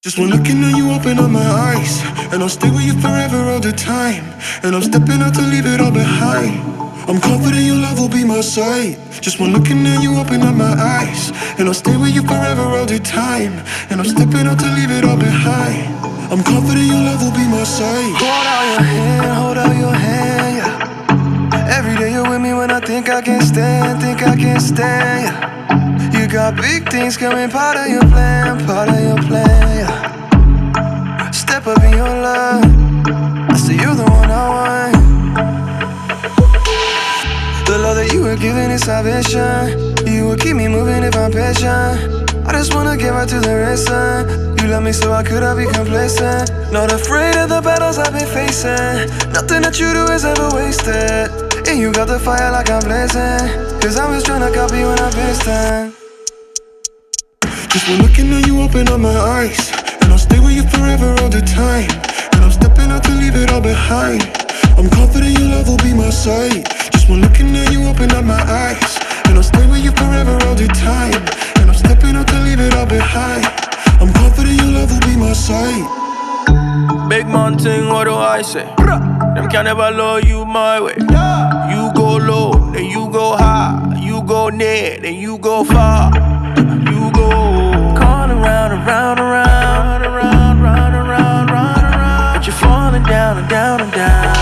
Just one looking at you, open up my eyes, and I'll stay with you forever all the time. And I'm stepping out to leave it all behind. I'm confident your love will be my sight. Just one looking at you, open up my eyes, and I'll stay with you forever all the time. And I'm stepping out to leave it all behind. I'm confident your love will be my sight. Hold out your hand, yeah. Every day you're with me when I think I can't stand, yeah. You got big things coming, part of your plan, yeah. Step up in your love, I say you're the one I want. The love that you were giving is salvation. You will keep me moving if I'm patient. I just wanna get right to the racing. You love me so I could not be complacent. Not afraid of the battles I've been facing. Nothing that you do is ever wasted. And you got the fire like I'm blazing. Cause I'm just tryna copy when I'm pasting. Just one looking at you, open up my eyes, and I'll stay with you forever all the time. And I'm stepping out to leave it all behind. I'm confident your love will be my sight. Just one looking at you, open up my eyes, and I'll stay with you forever all the time. And I'm stepping out to leave it all behind. I'm confident your love will be my sight. Big mountain, what do I say? Them can never love you my way. You go low, then you go high. You go near, then you go far. You go going around, but you're falling down and down and down.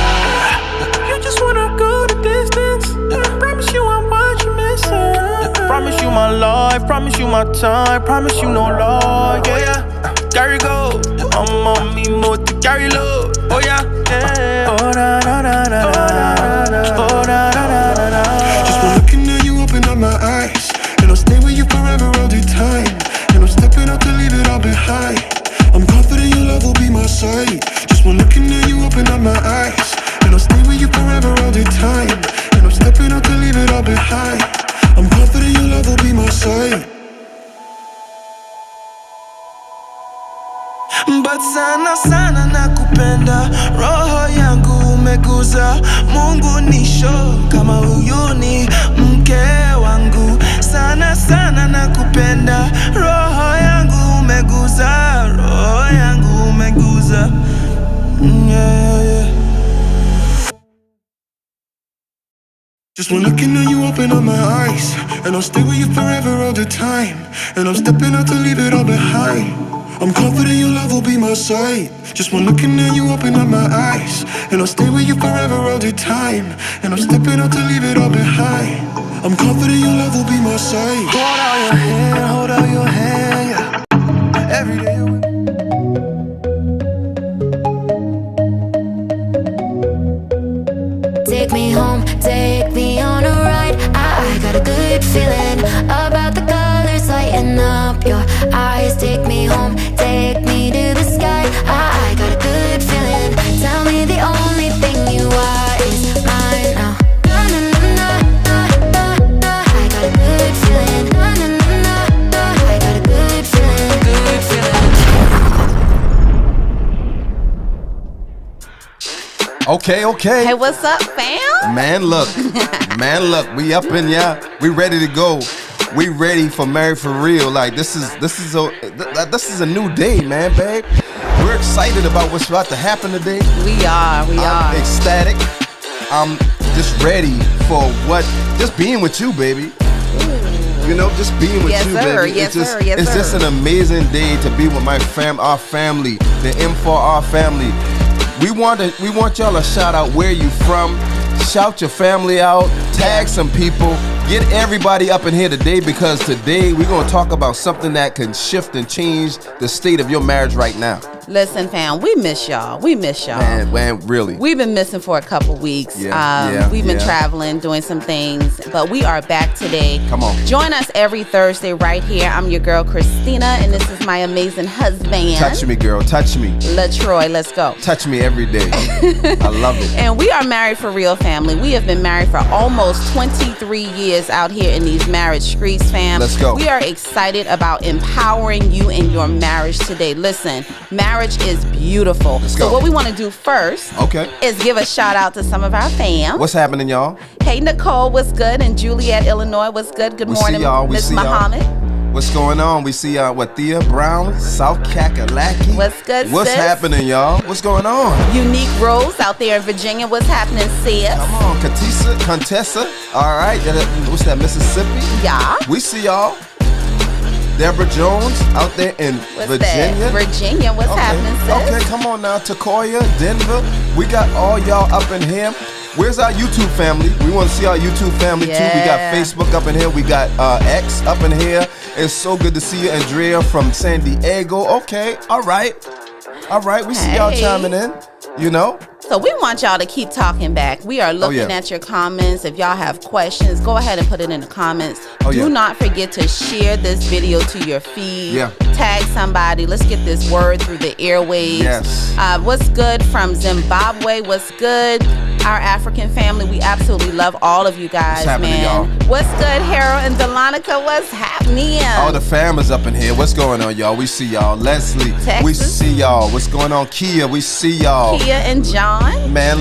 You just wanna go the distance. Promise you I'm what you're missing. Promise you my life, promise you my time, promise you no lie, yeah. Carry go, I'm on me more to carry load, oh yeah, yeah. Oh na na na na na, oh na na na na. Just one looking at you, open up my eyes, and I'll stay with you forever all the time. And I'm stepping out to leave it all behind. I'm confident your love will be my sight. Just one looking at you, open up my eyes, and I'll stay with you forever all the time. And I'm stepping out to leave it all behind. I'm confident your love will be my sight. But sana sana nakupenda, roho yangu umeguza. Mungu nisho kama huyu ni mke wangu. Sana sana nakupenda, roho yangu umeguza, roho yangu umeguza. Yeah. Just one looking at you, open up my eyes, and I'll stay with you forever all the time. And I'm stepping out to leave it all behind. I'm confident your love will be my sight. Just one looking at you, open up my eyes, and I'll stay with you forever all the time. And I'm stepping out to leave it all behind. I'm confident your love will be my sight. Hold out your hand, yeah. Every day you're with me. Take me home, take me on a ride. I got a good feeling about the colors lighting up your eyes. Take me home, take me to the sky. I got a good feeling. Tell me the only thing you are is mine now. Na na na na na na. I got a good feeling. Na na na na na. I got a good feeling. Good feeling. Okay. Hey, what's up, fam? Man, look, we up in ya. We ready to go. We ready for Married for Real. Like this is a new day, man, babe. We're excited about what's about to happen today. We are. I'm ecstatic. I'm just ready for just being with you, baby. You know, just being with you, baby. Yes, sir. It's just an amazing day to be with our family, the M4R family. We want y'all to shout out where you from. Shout your family out. Tag some people. Get everybody up in here today, because today we're going to talk about something that can shift and change the state of your marriage right now. Listen, fam, we miss y'all. Man, really. We've been missing for a couple weeks. We've been traveling, doing some things, but we are back today. Come on. Join us every Thursday right here. I'm your girl, Christina, and this is my amazing husband. Touch me, girl. Touch me. LaTroy, let's go. Touch me every day. I love it. And we are Married for Real, family. We have been married for almost 23 years out here in these marriage streets, fam. Let's go. We are excited about empowering you in your marriage today. Listen, marriage is beautiful. Let's so go. what we want to do first is give a shout out to some of our fam. What's happening, y'all? Hey, Nicole, what's good? And Juliet, Illinois, what's good? Good morning, see y'all. Miss Muhammad. What's going on? We see Thea Brown, South Kakalaki. What's good, What's sis? happening, y'all? What's going on? Unique Rose out there in Virginia. What's happening, sis? Come on, Contessa. All right. What's that, Mississippi? Yeah. We see y'all. Deborah Jones out there in What's Virginia. that? Virginia. What's happening, sis? Okay, come on now. Takoya, Denver. We got all y'all up in here. Where's our YouTube family? We want to see our YouTube family too. We got Facebook up in here. We got X up in here. It's so good to see you, Andrea from San Diego. Okay, all right. We see y'all chiming in, you know. So we want y'all to keep talking back. We are looking at your comments. If y'all have questions, go ahead and put it in the comments. Do not forget to share this video to your feed. Yeah. Tag somebody. Let's get this word through the airwaves. Yes. What's good from Zimbabwe? What's good? Our African family, we absolutely love all of you guys, What's happening, man. y'all? What's good, Harold and Delonica? What's happening? All the fam is up in here. What's going on, y'all? We see y'all. Leslie, Texas. we see y'all. What's going on, Kia? We see y'all. Kia and John. Man,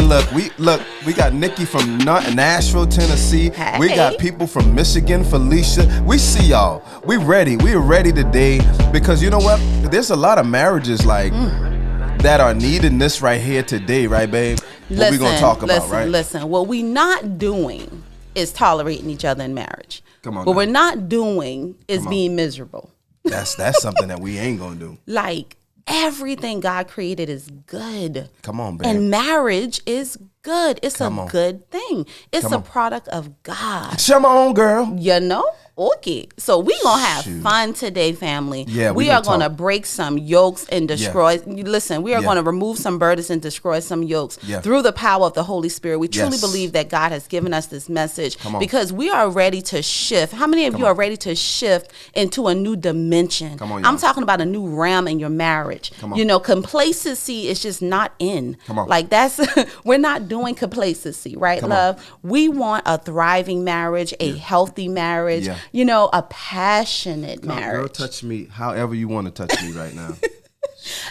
we got Nikki from Nashville, Tennessee. Hey. We got people from Michigan, Felicia. We see y'all. We ready. We're ready today because you know what? There's a lot of marriages that are needing this right here today, right, babe? What we gonna talk about, right? Listen, what we not doing is tolerating each other in marriage. Come on. What now. we're not doing is being miserable. That's something that we ain't gonna do. Like, everything God created is good. Come on, babe. And marriage is good. It's Come a on. good thing. It's Come a on. product of God. Come on, girl. You know? Okay. So we gonna have Shoot. fun today, family. Yeah, we we are gonna gonna talk. break some yokes and destroy. Listen, we are Yeah. gonna remove some burdens and destroy some yokes Yeah. through the power of the Holy Spirit. We truly Yes. believe that God has given us this message Come on. because we are ready to shift. How many of you are ready to shift into a new dimension? Come on, I'm y'all. talking about a new realm in your marriage. Come on. You know, complacency is just not in. Come on. Like that's we're not doing complacency, right, Come on. love? We want a thriving marriage, a healthy marriage, Yeah. you know, a passionate marriage. Girl, touch me however you want to touch me right now.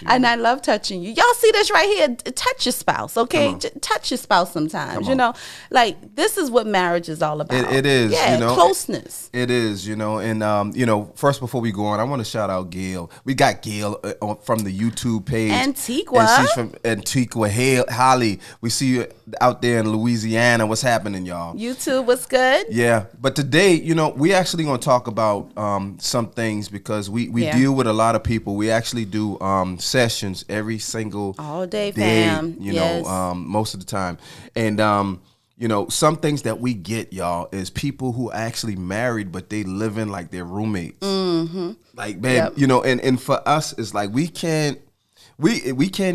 And I love touching you. Y'all see this right here? Touch your spouse, okay? Come on. Touch your spouse sometimes, Come you on. know? Like, this is what marriage is all about. It is, Yeah, you know. closeness. It is, you know, and you know, first before we go on, I want to shout out Gail. We got Gail from the YouTube page. Antigua. And she's from Antigua. Hey, Holly, we see you out there in Louisiana. What's happening, y'all? YouTube, what's good? Yeah, but today, you know, we actually going to talk about some things because we Yeah. deal with a lot of people. We actually do sessions every single All day, fam. you Yes. know, most of the time. And you know, some things that we get, y'all, is people who are actually married, but they living like they're roommates. Mm-hmm. Like, man, Yep. you know, and for us, it's like we can't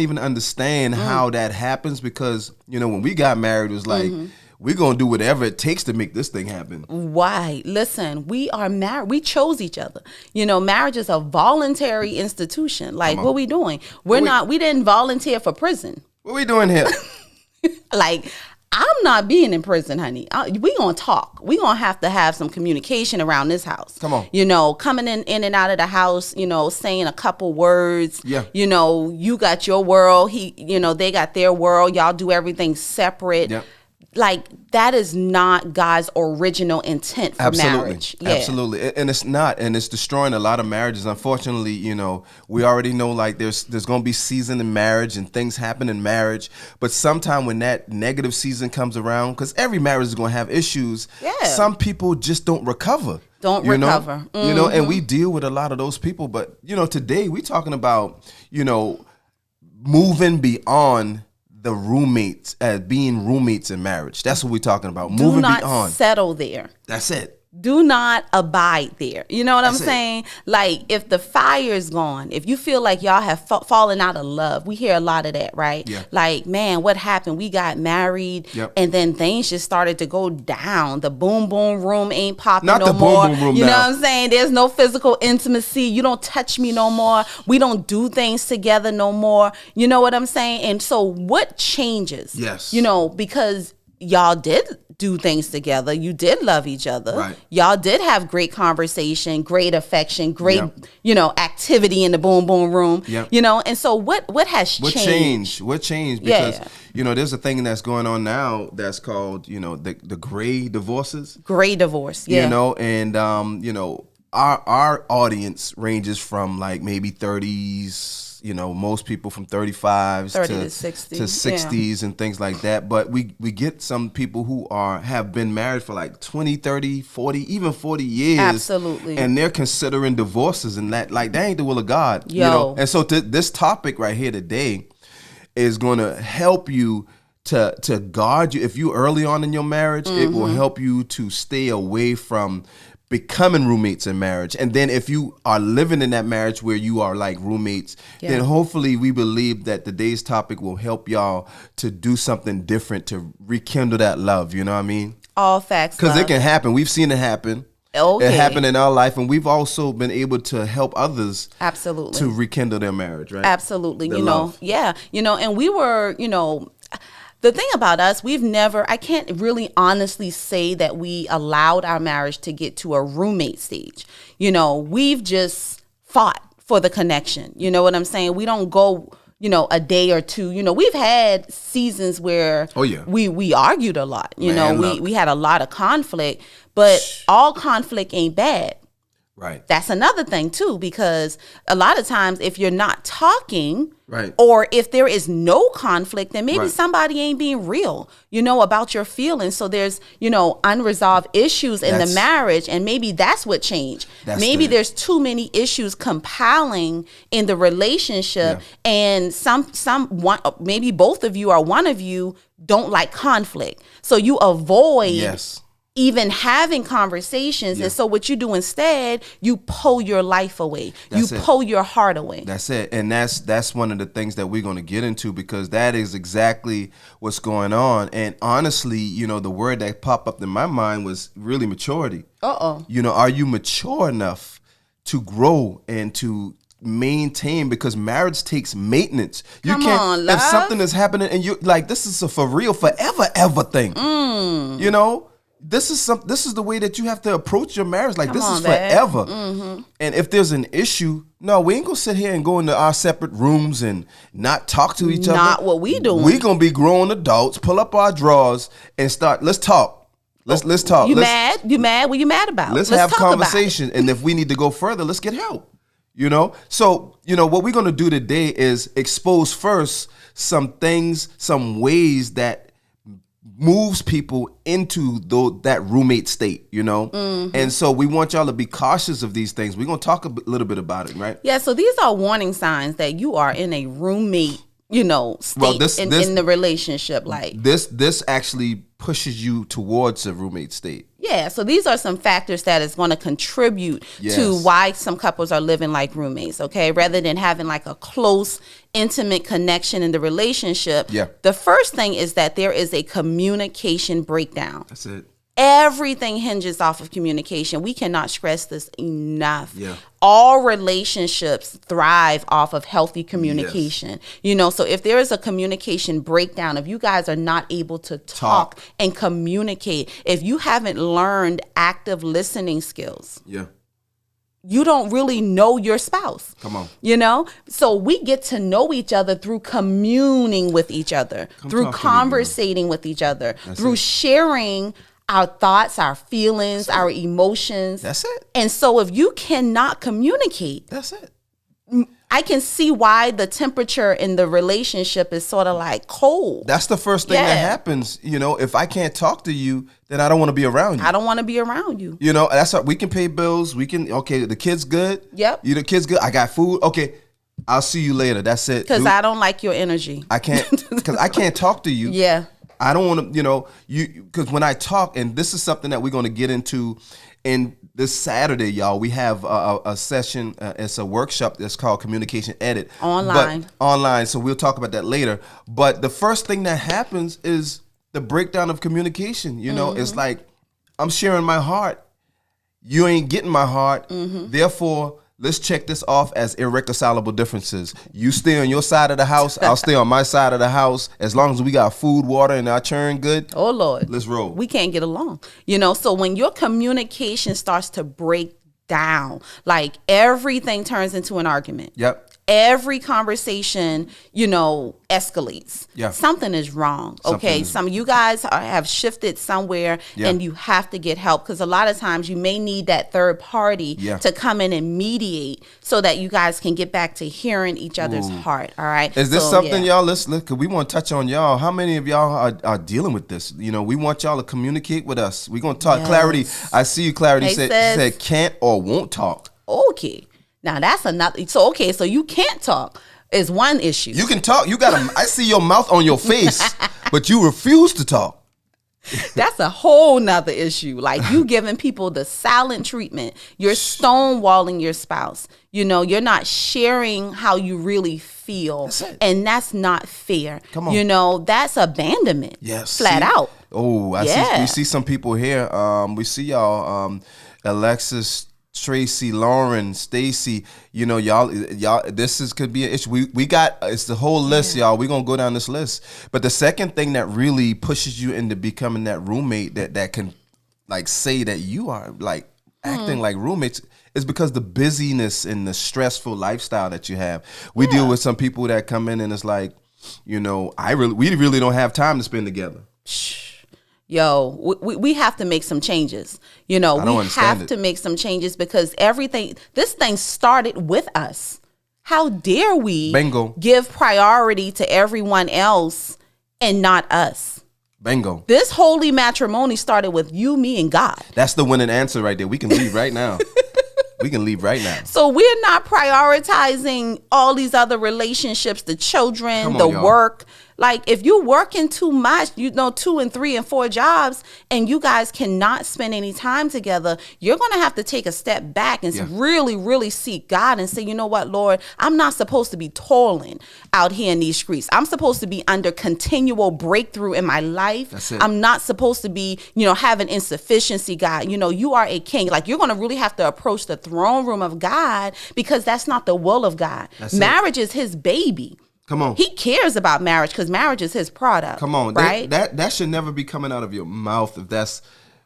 even understand how that happens because, you know, when we got married, it was like, we're going to do whatever it takes to make this thing happen. Why? Listen, we are married. We chose each other. You know, marriage is a voluntary institution. Like, on. what we doing? We didn't volunteer for prison. What we doing here? Like, I'm not being in prison, honey. We gonna talk. We gonna have to have some communication around this house. Come on. You know, coming in and out of the house, you know, saying a couple words. Yeah. You know, you got your world. They got their world. Y'all do everything separate. Yep. Like, that is not God's original intent for marriage. Yeah. Absolutely. And it's not, and it's destroying a lot of marriages. Unfortunately, you know, we already know like there's going to be season in marriage and things happen in marriage, but sometime when that negative season comes around, because every marriage is going to have issues, some people just don't recover. You know, and we deal with a lot of those people. But, you know, today we talking about, you know, moving beyond the roommates, being roommates in marriage. That's what we're talking about. Moving Do not beyond. settle there. That's it. Do not abide there. You know what I'm That's it. saying? Like, if the fire's gone, if you feel like y'all have fallen out of love, we hear a lot of that, right? Yeah. Like, man, what happened? We got married, Yep. and then things just started to go down. The boom boom room ain't popping Not no the boom more. boom room you know now. what I'm saying? There's no physical intimacy. You don't touch me no more. We don't do things together no more. You know what I'm saying? And so what changes? Yes. You know, because y'all did do things together. You did love each other. Right. Y'all did have great conversation, great affection, great, Yep. you know, activity in the boom boom room. Yep. You know, and so what has What changed? changed? What changed? Because, Yeah. you know, there's a thing that's going on now that's called, you know, the gray divorces. Great divorce. Yeah. You know, and, you know, our audience ranges from like maybe 30s. Most people from 35s 30 to 60 to 60s and things like that. But we get some people who have been married for like 20, 30, 40, even 40 years. Absolutely. And they're considering divorces, and that ain't the will of God. And so this topic right here today is going to help you to guard you. If you early on in your marriage, it will help you to stay away from becoming roommates in marriage. And then if you are living in that marriage where you are like roommates, then hopefully we believe that today's topic will help y'all to do something different to rekindle that love. You know what I mean? All facts. Because it can happen. We've seen it happen. Okay. It happened in our life, and we've also been able to help others absolutely to rekindle their marriage, right? Absolutely. Their love. And we were, the thing about us, I can't really honestly say that we allowed our marriage to get to a roommate stage. We've just fought for the connection. You know what I'm saying? We don't go, a day or two. We've had seasons where we argued a lot. We had a lot of conflict, but all conflict ain't bad. Right. That's another thing too, because a lot of times if you're not talking, right, or if there is no conflict, then maybe somebody ain't being real, about your feelings. So there's, unresolved issues in the marriage, and maybe that's what changed. Maybe there's too many issues compiling in the relationship, and maybe both of you or one of you don't like conflict. So you avoid even having conversations. And so what you do instead, you pull your life away. Pull your heart away. That's it. And that's one of the things that we're going to get into, because that is exactly what's going on. And honestly, the word that popped up in my mind was really maturity. Are you mature enough to grow and to maintain? Because marriage takes maintenance. Come on, love. If something is happening and you like, this is a for real forever ever thing. This is the way that you have to approach your marriage. Like, this is forever. And if there's an issue, no, we ain't gonna sit here and go into our separate rooms and not talk to each other. Not what we doing. We gonna be grown adults, pull up our drawers and start. Let's talk. Let's talk. You mad? You mad? What you mad about? Let's have conversation. And if we need to go further, let's get help. So what we're gonna do today is expose first some things, some ways that moves people into that roommate state, And so we want y'all to be cautious of these things. We're going to talk a little bit about it, right? Yeah, so these are warning signs that you are in a roommate, state in the relationship. Like this actually pushes you towards a roommate state. Yeah, so these are some factors that is going to contribute to why some couples are living like roommates, okay? Rather than having like a close, intimate connection in the relationship. Yeah. The first thing is that there is a communication breakdown. That's it. Everything hinges off of communication. We cannot stress this enough. Yeah. All relationships thrive off of healthy communication. So if there is a communication breakdown, if you guys are not able to talk and communicate, if you haven't learned active listening skills, you don't really know your spouse. Come on. So we get to know each other through communing with each other, through conversating with each other, through sharing our thoughts, our feelings, our emotions. That's it. And so if you cannot communicate, that's it. I can see why the temperature in the relationship is sort of like cold. That's the first thing that happens. If I can't talk to you, then I don't want to be around you. I don't want to be around you. That's how we can pay bills. We can, the kid's good. Yep. The kid's good. I got food. Okay. I'll see you later. That's it. Because I don't like your energy. I can't, because I can't talk to you. Yeah. I don't want to, because when I talk, and this is something that we're going to get into in this Saturday, y'all, we have a session. It's a workshop that's called Communication Edit. Online. So we'll talk about that later. But the first thing that happens is the breakdown of communication. It's like, I'm sharing my heart. You ain't getting my heart. Therefore, let's check this off as irreconcilable differences. You stay on your side of the house. I'll stay on my side of the house. As long as we got food, water, and our churn good. Oh, Lord. Let's roll. We can't get along. So when your communication starts to break down, like everything turns into an argument. Yep. every conversation, escalates. Yeah. Something is wrong. Okay. Some of you guys have shifted somewhere and you have to get help, because a lot of times you may need that third party to come in and mediate so that you guys can get back to hearing each other's heart. All right. Is this something y'all, let's look, because we want to touch on y'all. How many of y'all are dealing with this? We want y'all to communicate with us. We're going to talk. Clarity. I see you, Clarity, said can't or won't talk. Okay. Now that's another. So you can't talk is one issue. You can talk. You got I see your mouth on your face, but you refuse to talk. That's a whole nother issue. Like, you giving people the silent treatment. You're stonewalling your spouse. You're not sharing how you really feel. And that's not fair. Come on. That's abandonment. Yes. Flat out. Oh, we see some people here. We see y'all, Alexis, Tracy, Lauren, Stacy, y'all, this could be an issue. We got, it's the whole list, y'all. We're going to go down this list. But the second thing that really pushes you into becoming that roommate that can, like, say that you are, like, acting like roommates is because the busyness and the stressful lifestyle that you have. We deal with some people that come in and it's like, we really don't have time to spend together. Yo, we have to make some changes. We have to make some changes, because this thing started with us. How dare we give priority to everyone else and not us? Bingo. This holy matrimony started with you, me, and God. That's the winning answer right there. We can leave right now. We can leave right now. So we're not prioritizing all these other relationships, the children, the work. Like, if you're working too much, 2 and 3 and 4 jobs, and you guys cannot spend any time together, you're going to have to take a step back and really, really seek God and say, you know what, Lord, I'm not supposed to be toiling out here in these streets. I'm supposed to be under continual breakthrough in my life. That's it. I'm not supposed to be, having insufficiency, God. You are a king. Like, you're going to really have to approach the throne room of God, because that's not the will of God. Marriage is his baby. Come on. He cares about marriage, because marriage is his product. Come on. Right? That should never be coming out of your mouth if that's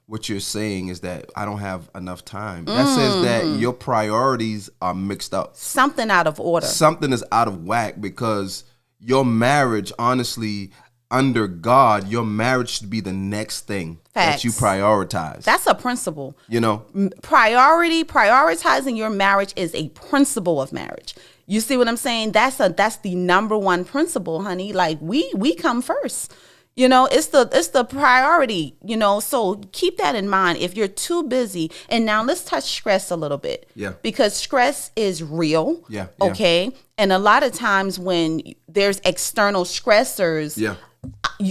what you're saying, is that I don't have enough time. That says that your priorities are mixed up. Something out of order. Something is out of whack, because your marriage, honestly, under God, your marriage should be the next thing that you prioritize. That's a principle. Prioritizing your marriage is a principle of marriage. You see what I'm saying? That's the number one principle, honey. Like, we come first. It's the priority, so keep that in mind if you're too busy. And now let's touch stress a little bit. Yeah. Because stress is real. Yeah. Okay. And a lot of times when there's external stressors,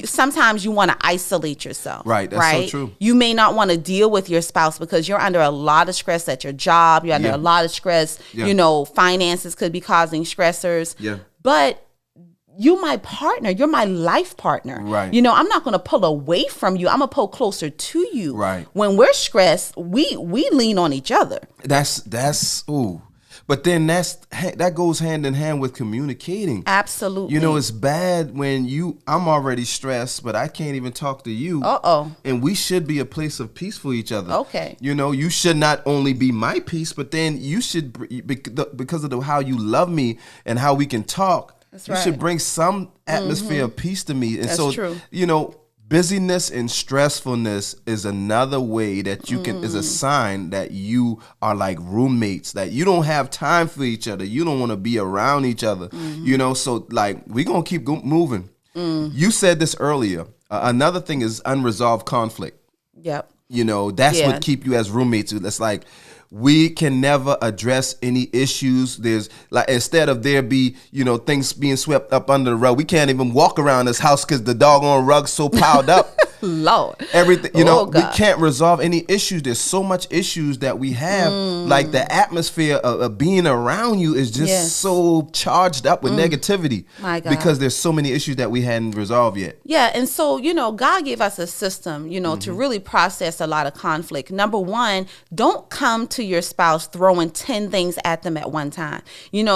sometimes you want to isolate yourself. Right. That's so true. You may not want to deal with your spouse because you're under a lot of stress at your job. You're under a lot of stress. Finances could be causing stressors. Yeah. But you're my partner. You're my life partner. Right. I'm not going to pull away from you. I'm going to pull closer to you. Right. When we're stressed, we lean on each other. That's ooh. But then that goes hand in hand with communicating. Absolutely. It's bad when I'm already stressed, but I can't even talk to you. And we should be a place of peace for each other. Okay. You should not only be my peace, but then you should, because of how you love me and how we can talk, you should bring some atmosphere of peace to me. And that's true. Busyness and stressfulness is another way that you can, is a sign that you are like roommates, that you don't have time for each other. You don't want to be around each other, so like, we're going to keep moving. You said this earlier. Another thing is unresolved conflict. Yep. That's what keep you as roommates. It's like, we can never address any issues. There's like, instead of there be, things being swept up under the rug, we can't even walk around this house because the doggone rug's so piled up. Lord. Everything, we can't resolve any issues. There's so much issues that we have. Like, the atmosphere of being around you is just so charged up with negativity. My God. Because there's so many issues that we hadn't resolved yet. Yeah. And so, God gave us a system, to really process a lot of conflict. Number one, don't come to your spouse throwing 10 things at them at one time.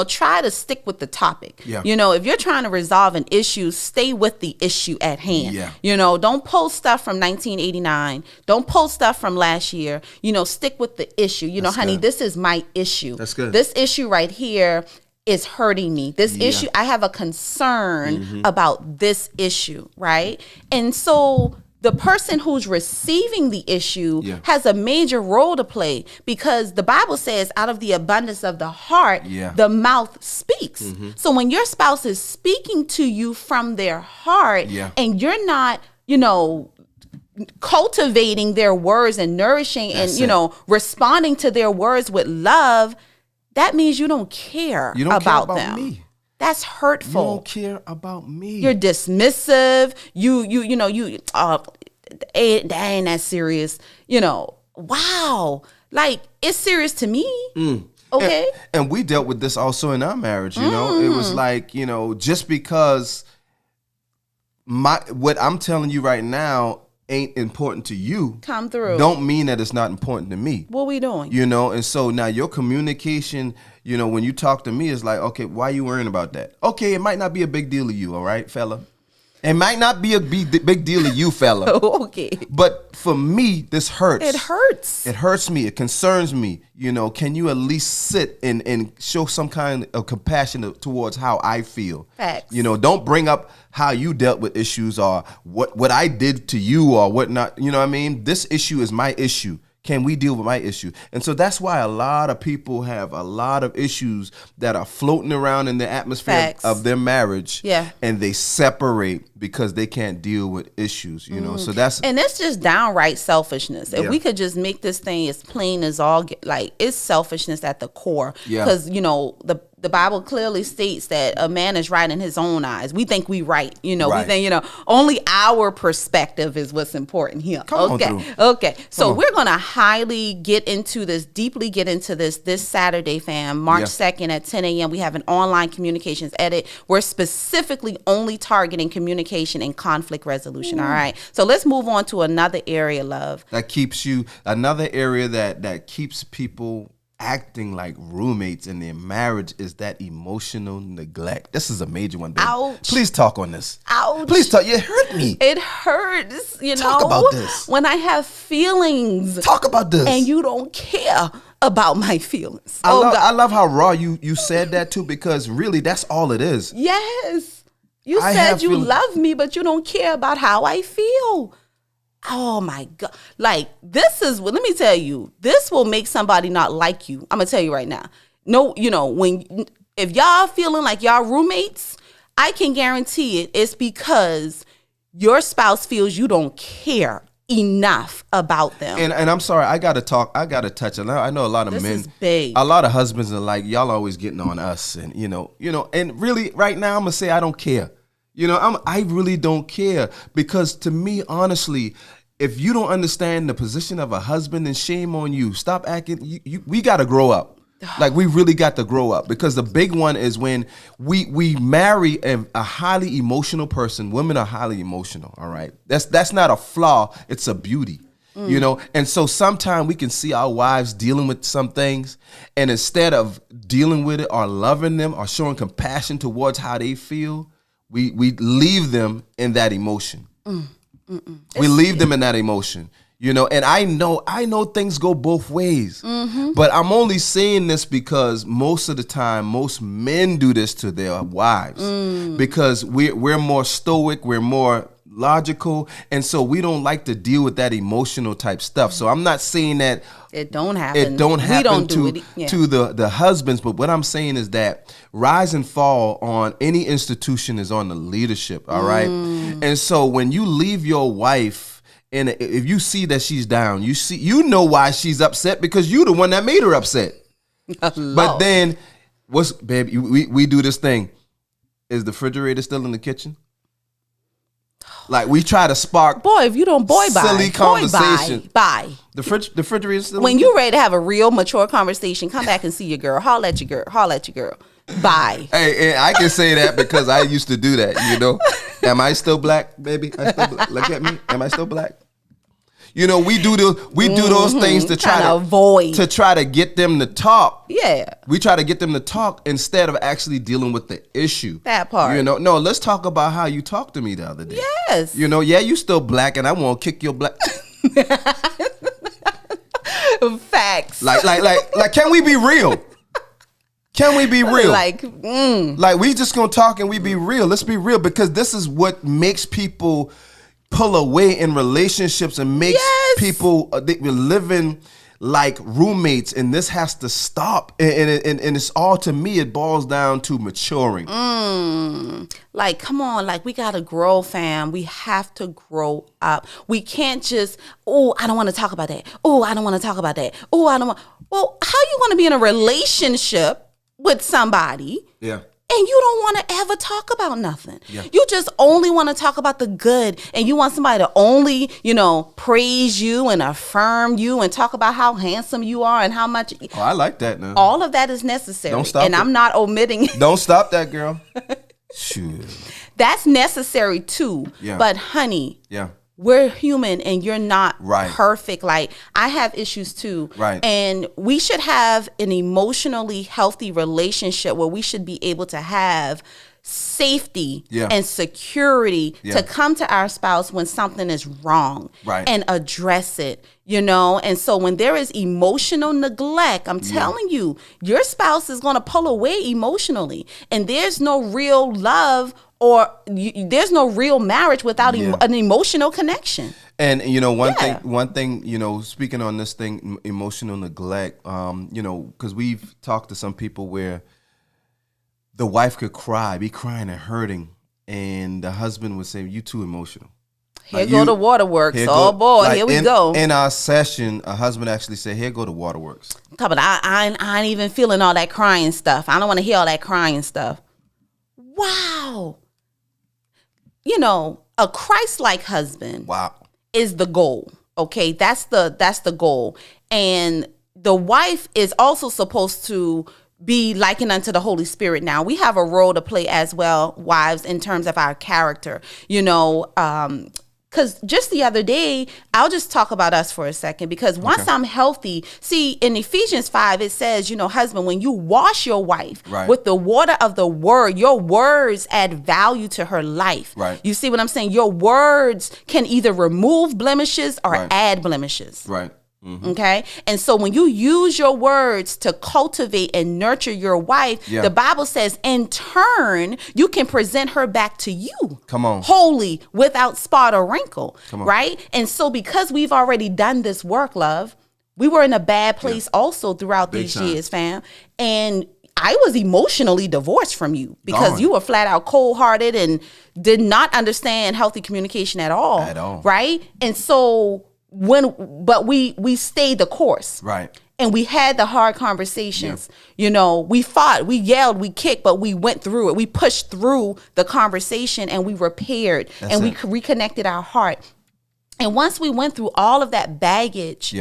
Try to stick with the topic. Yeah. If you're trying to resolve an issue, stay with the issue at hand. Yeah. Don't post stuff from 1989. Don't post stuff from last year. Stick with the issue. That's honey, good. this is my issue. That's good. This issue right here is hurting me. This issue, I have a concern about this issue, right? And so the person who's receiving the issue has a major role to play, because the Bible says out of the abundance of the heart, the mouth speaks. So when your spouse is speaking to you from their heart and you're not, cultivating their words and nourishing responding to their words with love, that means you don't care about them. Me. That's hurtful. You don't care about me. You're dismissive. That ain't that serious. Wow. Like, it's serious to me. Okay. And we dealt with this also in our marriage, It was like, just because what I'm telling you right now ain't important to you, come through, don't mean that it's not important to me. What we doing? And so now your communication, when you talk to me, is like, okay, why you worrying about that? Okay, it might not be a big deal to you, all right, fella? It might not be a big deal to you, fella. Okay. But for me, this hurts. It hurts. It hurts me. It concerns me. Can you at least sit and show some kind of compassion towards how I feel? Facts. Don't bring up how you dealt with issues or what I did to you or whatnot. You know what I mean? This issue is my issue. Can we deal with my issue? And so that's why a lot of people have a lot of issues that are floating around in the atmosphere of their marriage. Yeah. And they separate because they can't deal with issues, So and it's just downright selfishness. If we could just make this thing as plain as all, it's selfishness at the core. Because, the Bible clearly states that a man is right in his own eyes. We think we right. We think, only our perspective is what's important here. Okay. So we're going to deeply get into this Saturday, fam. March 2nd at 10 a.m. We have an online communications edit. We're specifically only targeting communication and conflict resolution. All right. So let's move on to another area, love. Another area that keeps people acting like roommates in their marriage is that emotional neglect. This is a major one, baby. Ouch. Please talk on this. Ouch. Please talk. It hurt me. It hurts, Talk about this. When I have feelings. Talk about this. And you don't care about my feelings. I love how raw you said that too, because really that's all it is. Yes. You said you love me, but you don't care about how I feel. Oh my God. Like, let me tell you, this will make somebody not like you. I'm going to tell you right now. No, if y'all feeling like y'all roommates, I can guarantee it's because your spouse feels you don't care enough about them. And I'm sorry, I got to touch it. I know a lot of men, is big. A lot of husbands are like, y'all always getting on us. And, and really right now I'm going to say I don't care. I really don't care, because to me, honestly, if you don't understand the position of a husband, then shame on you. Stop acting. We got to grow up. Like, we really got to grow up, because the big one is when we marry a highly emotional person. Women are highly emotional. All right. That's not a flaw. It's a beauty. And so sometimes we can see our wives dealing with some things, and instead of dealing with it or loving them or showing compassion towards how they feel, we leave them in that emotion. We leave them in that emotion, and I know things go both ways, but I'm only saying this because most of the time, most men do this to their wives, because we're more stoic, we're more logical, and so we don't like to deal with that emotional type stuff. So I'm not saying that it don't happen. We don't do it to the husbands, but what I'm saying is that rise and fall on any institution is on the leadership. All right, and so when you leave your wife, and if you see that she's down, you know why she's upset, because you the one that made her upset. But then, baby? We do this thing. Is the refrigerator still in the kitchen? Like, we try to spark, boy, if you don't silly conversation. Bye. The refrigerator still. When you ready to have a real mature conversation, come back and see your girl. Holler at your girl. Bye. Hey, I can say that because I used to do that. Am I still black, baby? Look at me. Am I still black? We do those things to try to avoid, to try to get them to talk. Yeah, we try to get them to talk instead of actually dealing with the issue. That part. No, let's talk about how you talked to me the other day. Yes. You still black, and I won't kick your black. Facts. Like, can we be real? Can we be real? Like we just gonna talk and we be real. Let's be real, because this is what makes people pull away in relationships and makes people we're living like roommates, and this has to stop. And it's all, to me, it boils down to maturing. Like, come on, like, we gotta grow, fam. We have to grow up. We can't just, oh, I don't want to talk about that. Oh, I don't want to talk about that. Oh, I don't want. Well, how you want to be in a relationship with somebody? Yeah. And you don't want to ever talk about nothing. Yeah. You just only want to talk about the good. And you want somebody to only, praise you and affirm you and talk about how handsome you are and how much. Oh, I like that now. All of that is necessary. Don't stop and it. I'm not omitting. Don't stop that, girl. Shoot. That's necessary too. Yeah. But honey. Yeah. We're human and you're not right. perfect. Like, I have issues too. Right. And we should have an emotionally healthy relationship where we should be able to have safety and security to come to our spouse when something is wrong and address it, And so when there is emotional neglect, I'm telling you, your spouse is going to pull away emotionally, and there's no real love or there's no real marriage without an emotional connection. And one thing, speaking on this thing, emotional neglect, because we've talked to some people where the wife could be crying and hurting, and the husband would say, "You too emotional." Here go the waterworks. Oh boy, here we go. In our session, a husband actually said, "Here go the waterworks." I ain't even feeling all that crying stuff. I don't want to hear all that crying stuff. Wow. A Christ-like husband is the goal. Okay, that's the goal. And the wife is also supposed to be likened unto the Holy Spirit. Now, we have a role to play as well, wives, in terms of our character, because just the other day, I'll just talk about us for a second, because once I'm healthy, see, in Ephesians 5, it says, husband, when you wash your wife with the water of the word, your words add value to her life. Right. You see what I'm saying? Your words can either remove blemishes or add blemishes. Right. Mm-hmm. Okay. And so when you use your words to cultivate and nurture your wife, the Bible says in turn, you can present her back to you. Come on. Holy, without spot or wrinkle. Right. And so because we've already done this work, love, we were in a bad place also throughout these years, fam. And I was emotionally divorced from you because you were flat out cold-hearted and did not understand healthy communication at all. At all. Right. And so we stayed the course. Right. And we had the hard conversations. We fought, we yelled, we kicked, but we went through it. We pushed through the conversation and we repaired we reconnected our heart. And once we went through all of that baggage,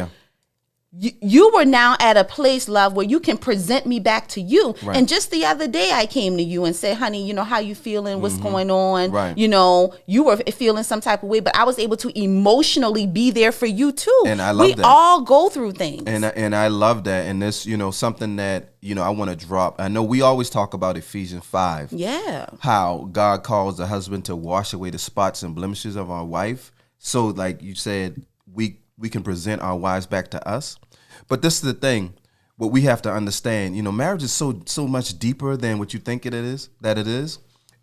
you were now at a place, love, where you can present me back to you. Right. And just the other day, I came to you and said, honey, how you feeling? What's going on? Right. You were feeling some type of way, but I was able to emotionally be there for you too. And I love that. We all go through things. And I love that. And this, something that, I want to drop. I know we always talk about Ephesians 5. Yeah. How God calls the husband to wash away the spots and blemishes of our wife. So like you said, we can present our wives back to us. But this is the thing, what we have to understand, marriage is so much deeper than what you think it is.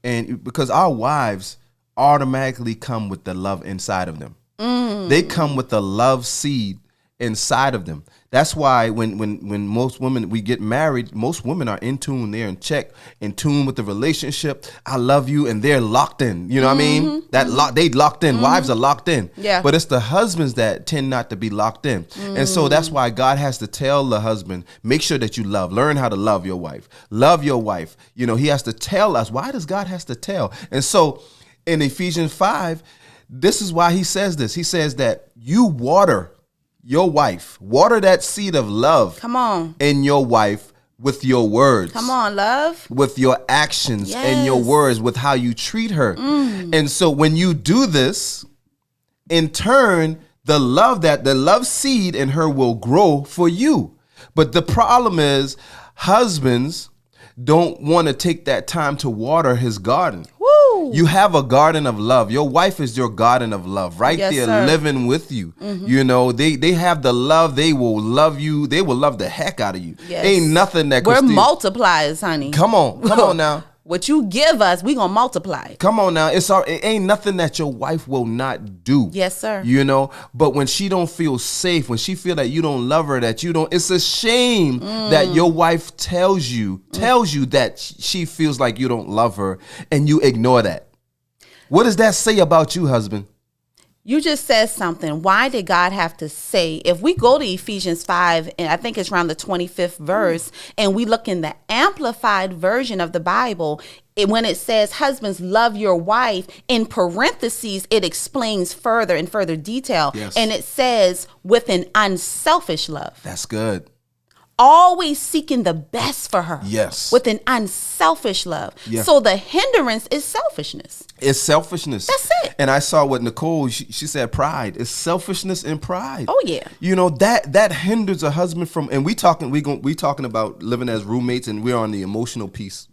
And because our wives automatically come with the love inside of them. They come with the love seed inside of them. That's why when most women, we get married, most women are in tune, they're in tune with the relationship. I love you, and they're locked in. You know what I mean? They locked in. Wives are locked in. Yeah. But it's the husbands that tend not to be locked in. And so that's why God has to tell the husband, make sure that you learn how to love your wife. Love your wife. He has to tell us. Why does God has to tell? And so in Ephesians 5, this is why he says this. He says that you water your wife, water that seed of love. Come on. In your wife with your words. Come on, love. With your actions and your words, with how you treat her. And so when you do this, in turn, the love seed in her will grow for you. But the problem is husbands don't want to take that time to water his garden. Woo. You have a garden of love. Your wife is your garden of love right Yes, there sir. living with you. You know, they have the love. They will love you. They will love the heck out of you. Yes. Ain't nothing that could We're steal. multipliers, honey. Come on now. What you give us, we gonna multiply. Come on now. It ain't nothing that your wife will not do. Yes, sir. You know, but when she don't feel safe, when she feel that you don't love her, that you don't, it's a shame that your wife tells you that she feels like you don't love her and you ignore that. What does that say about you, husband? You just said something. Why did God have to say, if we go to Ephesians 5, and I think it's around the 25th verse, and we look in the amplified version of the Bible, when it says, husbands, love your wife, in parentheses, it explains further in further detail. Yes. And it says, with an unselfish love. That's good. Always seeking the best for her. Yes. With an unselfish love. Yeah. So the hindrance is selfishness. It's selfishness. That's it. And I saw what Nicole, she said pride. It's selfishness and pride. Oh, yeah. You know, that hinders a husband from, and we talking about living as roommates, and we're on the emotional piece.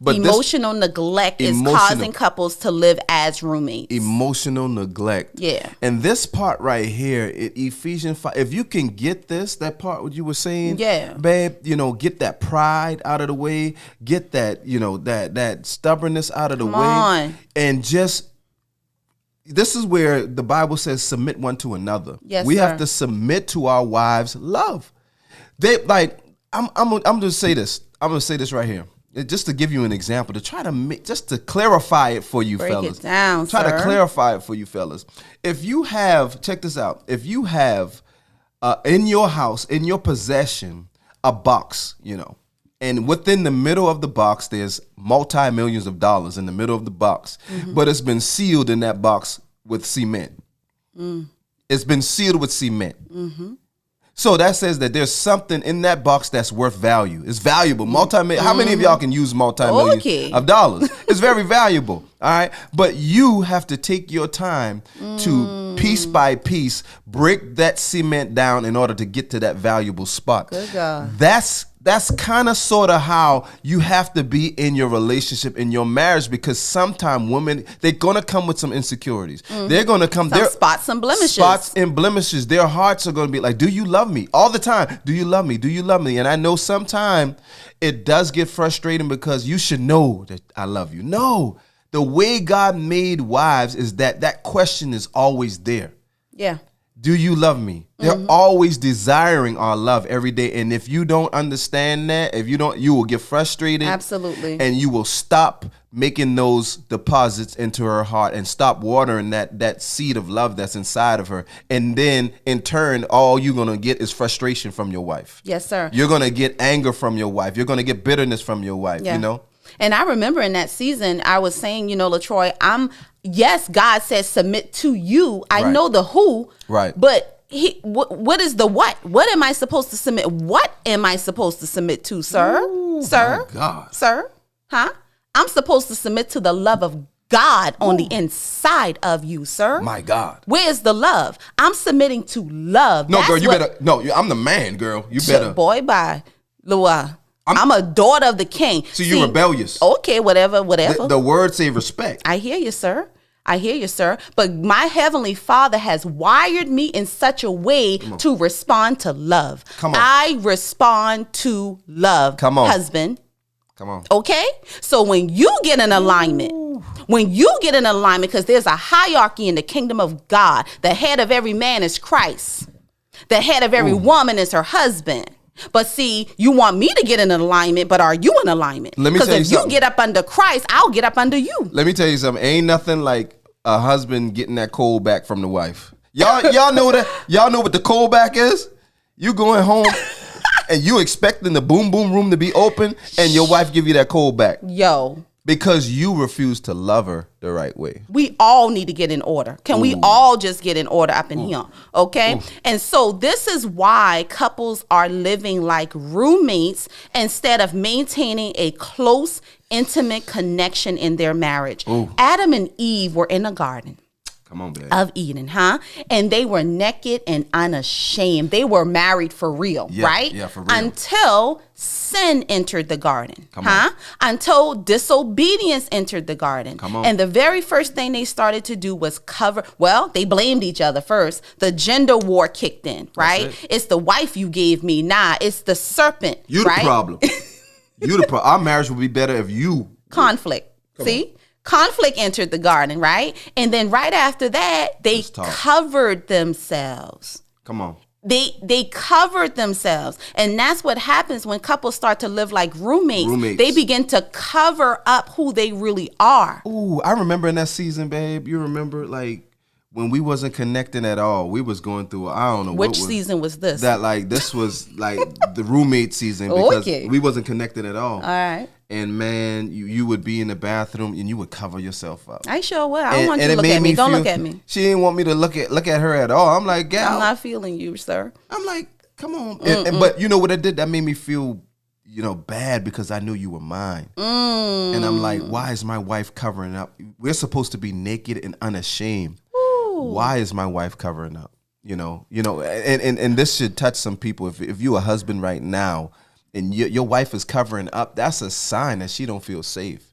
But emotional neglect is causing couples to live as roommates. Emotional neglect. Yeah. And this part right here, Ephesians 5, if you can get this, that part what you were saying, yeah, babe, you know, get that pride out of the way, get that, you know, that stubbornness out of the way. And just, this is where the Bible says submit one to another. Yes, we sir. have to submit to our wives' love. They like, I'm gonna say this. I'm gonna say this right here. Just to give you an example, to try to make, just to clarify it for you, Break fellas. it down, Try sir. to clarify it for you, fellas. If you have, check this out. If you have in your house, in your possession, a box, you know, and within the middle of the box, there's multi-millions of dollars in the middle of the box, but it's been sealed in that box with cement. It's been sealed with cement. So that says that there's something in that box that's worth value. It's valuable. How many of y'all can use multi-millions of dollars? It's very valuable. All right. But you have to take your time to piece by piece break that cement down in order to get to that valuable spot. Good God. That's kind of sort of how you have to be in your relationship, in your marriage, because sometimes women, they're going to come with some insecurities. They're going to come some spots and blemishes. Spots and blemishes. Their hearts are going to be like, do you love me? All the time. Do you love me? Do you love me? And I know sometimes it does get frustrating because you should know that I love you. No, the way God made wives is that question is always there. Yeah. Do you love me? They're always desiring our love every day. And if you don't understand that, you will get frustrated. Absolutely. And you will stop making those deposits into her heart and stop watering that seed of love that's inside of her. And then in turn, all you're going to get is frustration from your wife. Yes, sir. You're going to get anger from your wife. You're going to get bitterness from your wife, Yeah. you know? And I remember in that season, I was saying, you know, LaTroy, yes, God says submit to you. I know the who, right? But what is the what? What am I supposed to submit? What am I supposed to submit to, sir? Ooh, sir? my God. Sir? Huh? I'm supposed to submit to the love of God on the inside of you, sir. My God. Where's the love? I'm submitting to love. No, girl, you better. No, I'm the man, girl. You better. Boy, bye. Lua. I'm a daughter of the king. So you're rebellious. Okay, whatever. The word say respect. I hear you, sir. I hear you, sir. But my heavenly Father has wired me in such a way to respond to love. Come on. I respond to love. Come on. Husband. Come on. Okay? So when you get in alignment, because there's a hierarchy in the kingdom of God, the head of every man is Christ. The head of every woman is her husband. But see, you want me to get in alignment, but are you in alignment? Let me tell you Because if you something. get up under Christ, I'll get up under you. Let me tell you something. Ain't nothing like a husband getting that cold back from the wife. Y'all know that. Y'all know what the cold back is? You going home and you expecting the boom boom room to be open and your wife give you that cold back. Yo. Because you refuse to love her the right way. We all need to get in order. Can we all just get in order up in here? Okay? And so this is why couples are living like roommates instead of maintaining a close, intimate connection in their marriage. Adam and Eve were in a garden. Come on, babe. Of Eden, huh? And they were naked and unashamed. They were married for real, right? Yeah, for real. Until sin entered the garden, Until disobedience entered the garden. Come on. And the very first thing they started to do was they blamed each other first. The gender war kicked in, right? It's the wife you gave me. Nah, it's the serpent, You the problem. You the problem. Our marriage would be better if you. Conflict. See? Conflict entered the garden, right? And then right after that, they covered themselves. Come on. They covered themselves. And that's what happens when couples start to live like roommates. They begin to cover up who they really are. Ooh, I remember in that season, babe. You remember like when we wasn't connecting at all. We was going through, I don't know. Which season was this? This was like the roommate season because we wasn't connected at all. All right. And man, you would be in the bathroom and you would cover yourself up. I sure would. I don't want you to look at me. Don't look at me. She didn't want me to look at her at all. I'm like, gal. I'm not feeling you, sir. I'm like, come on. But you know what it did? That made me feel, bad because I knew you were mine. And I'm like, why is my wife covering up? We're supposed to be naked and unashamed. Ooh. Why is my wife covering up? And this should touch some people. If you're a husband right now, and your wife is covering up, that's a sign that she don't feel safe.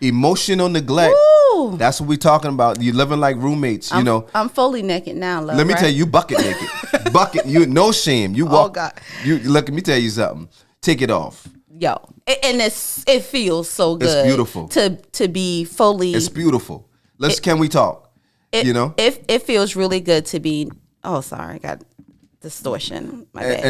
Emotional neglect. Ooh. That's what we're talking about. You living like roommates, I'm fully naked now, love. Let me tell you, bucket naked. Bucket, you no shame. You walk. Oh God. You look. Let me tell you something. Take it off. Yo, and it feels so good. It's beautiful to be fully. It's beautiful. Can we talk? It feels really good to be. Oh, sorry, I got distortion. My bad.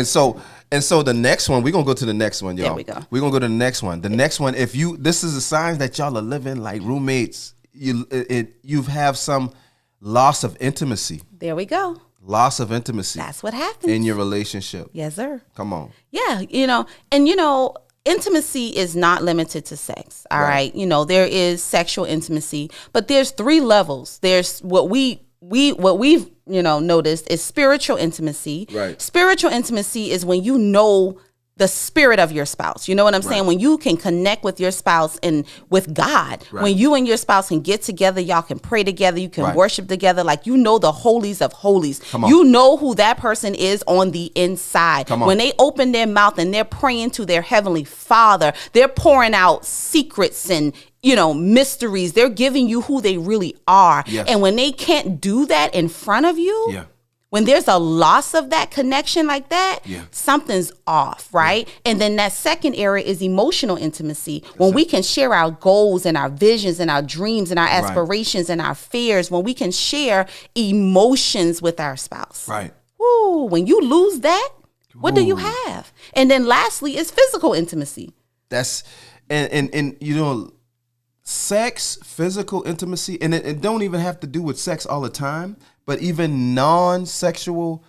And so the next one, we're gonna go to the next one, y'all. There we go. We're gonna go to the next one. The next one, this is a sign that y'all are living like roommates. You have some loss of intimacy. There we go. Loss of intimacy. That's what happens in your relationship. Yes, sir. Come on. Yeah, intimacy is not limited to sex. All right. There is sexual intimacy, but there's 3 levels. There's what we've noticed is spiritual intimacy. Right. Spiritual intimacy is when you know the spirit of your spouse. You know what I'm saying? When you can connect with your spouse and with God. Right. When you and your spouse can get together, y'all can pray together, you can worship together, like the holies of holies. You know who that person is on the inside. When they open their mouth and they're praying to their heavenly Father, they're pouring out secrets and mysteries. They're giving you who they really are. Yes. And when they can't do that in front of you, when there's a loss of that connection like that, something's off, right? Yeah. And then that second area is emotional intimacy. When we can share our goals and our visions and our dreams and our aspirations and our fears, when we can share emotions with our spouse. Right. Woo, when you lose that, what do you have? And then lastly is physical intimacy. That's, and sex, physical intimacy, and it don't even have to do with sex all the time, but even non-sexual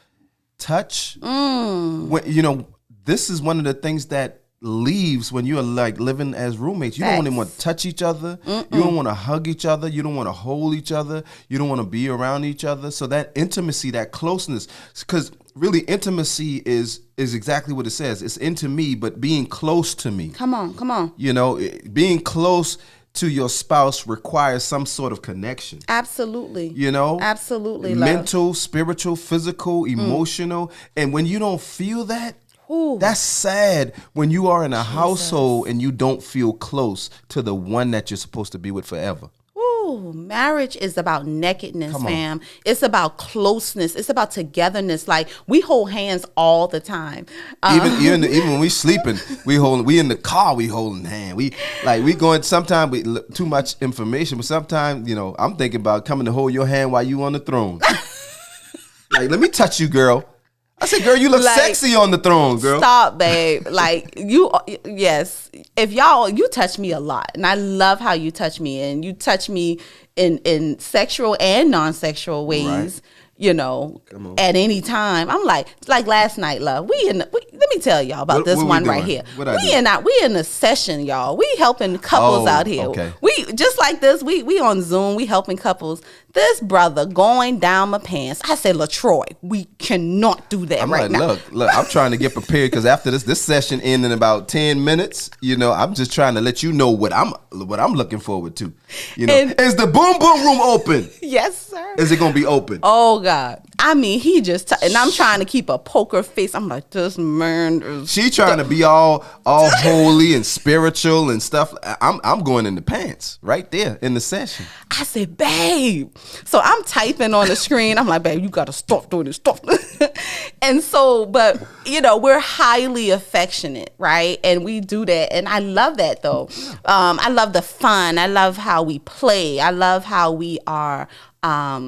touch. When, this is one of the things that leaves when you're like living as roommates. You don't even want to touch each other. You don't want to hug each other. You don't want to hold each other. You don't want to be around each other. So that intimacy, that closeness, because really intimacy is exactly what it says. It's into me, but being close to me. Come on. Being close to your spouse requires some sort of connection. Absolutely. Absolutely. Mental, love. Spiritual, physical, emotional. And when you don't feel that, that's sad when you are in a household and you don't feel close to the one that you're supposed to be with forever. Marriage is about nakedness, fam. It's about closeness. It's about togetherness. Like, we hold hands all the time. Even when we sleeping, we in the car, we holding hand. We going, sometimes we too much information, but sometimes, I'm thinking about coming to hold your hand while you on the throne. Like, let me touch you, girl. I said, girl, you look sexy on the throne, girl. Stop, babe. Yes. If you touch me a lot, and I love how you touch me, and you touch me in sexual and non-sexual ways, at any time. I'm like last night, love. There Let me tell y'all about this what we one right doing? here. What I do? We in a session, y'all. We helping couples out here. Okay. We just like this. We on Zoom. We helping couples. This brother going down my pants. I said, LaTroy, we cannot do that I'm right like, now. look, I'm trying to get prepared because after this session ends in about 10 minutes, I'm just trying to let you know what I'm looking forward to. Is the boom boom room open? Yes, sir. Is it gonna be open? Oh God. I mean, he just and I'm trying to keep a poker face. I'm like, this man is She trying to be all holy and spiritual and stuff. I'm going in the pants right there in the session. I said, babe. So I'm typing on the screen. I'm like, babe, you gotta stop doing this stuff. And so, but we're highly affectionate, right? And we do that. And I love that though. I love the fun. I love how we play. I love how we are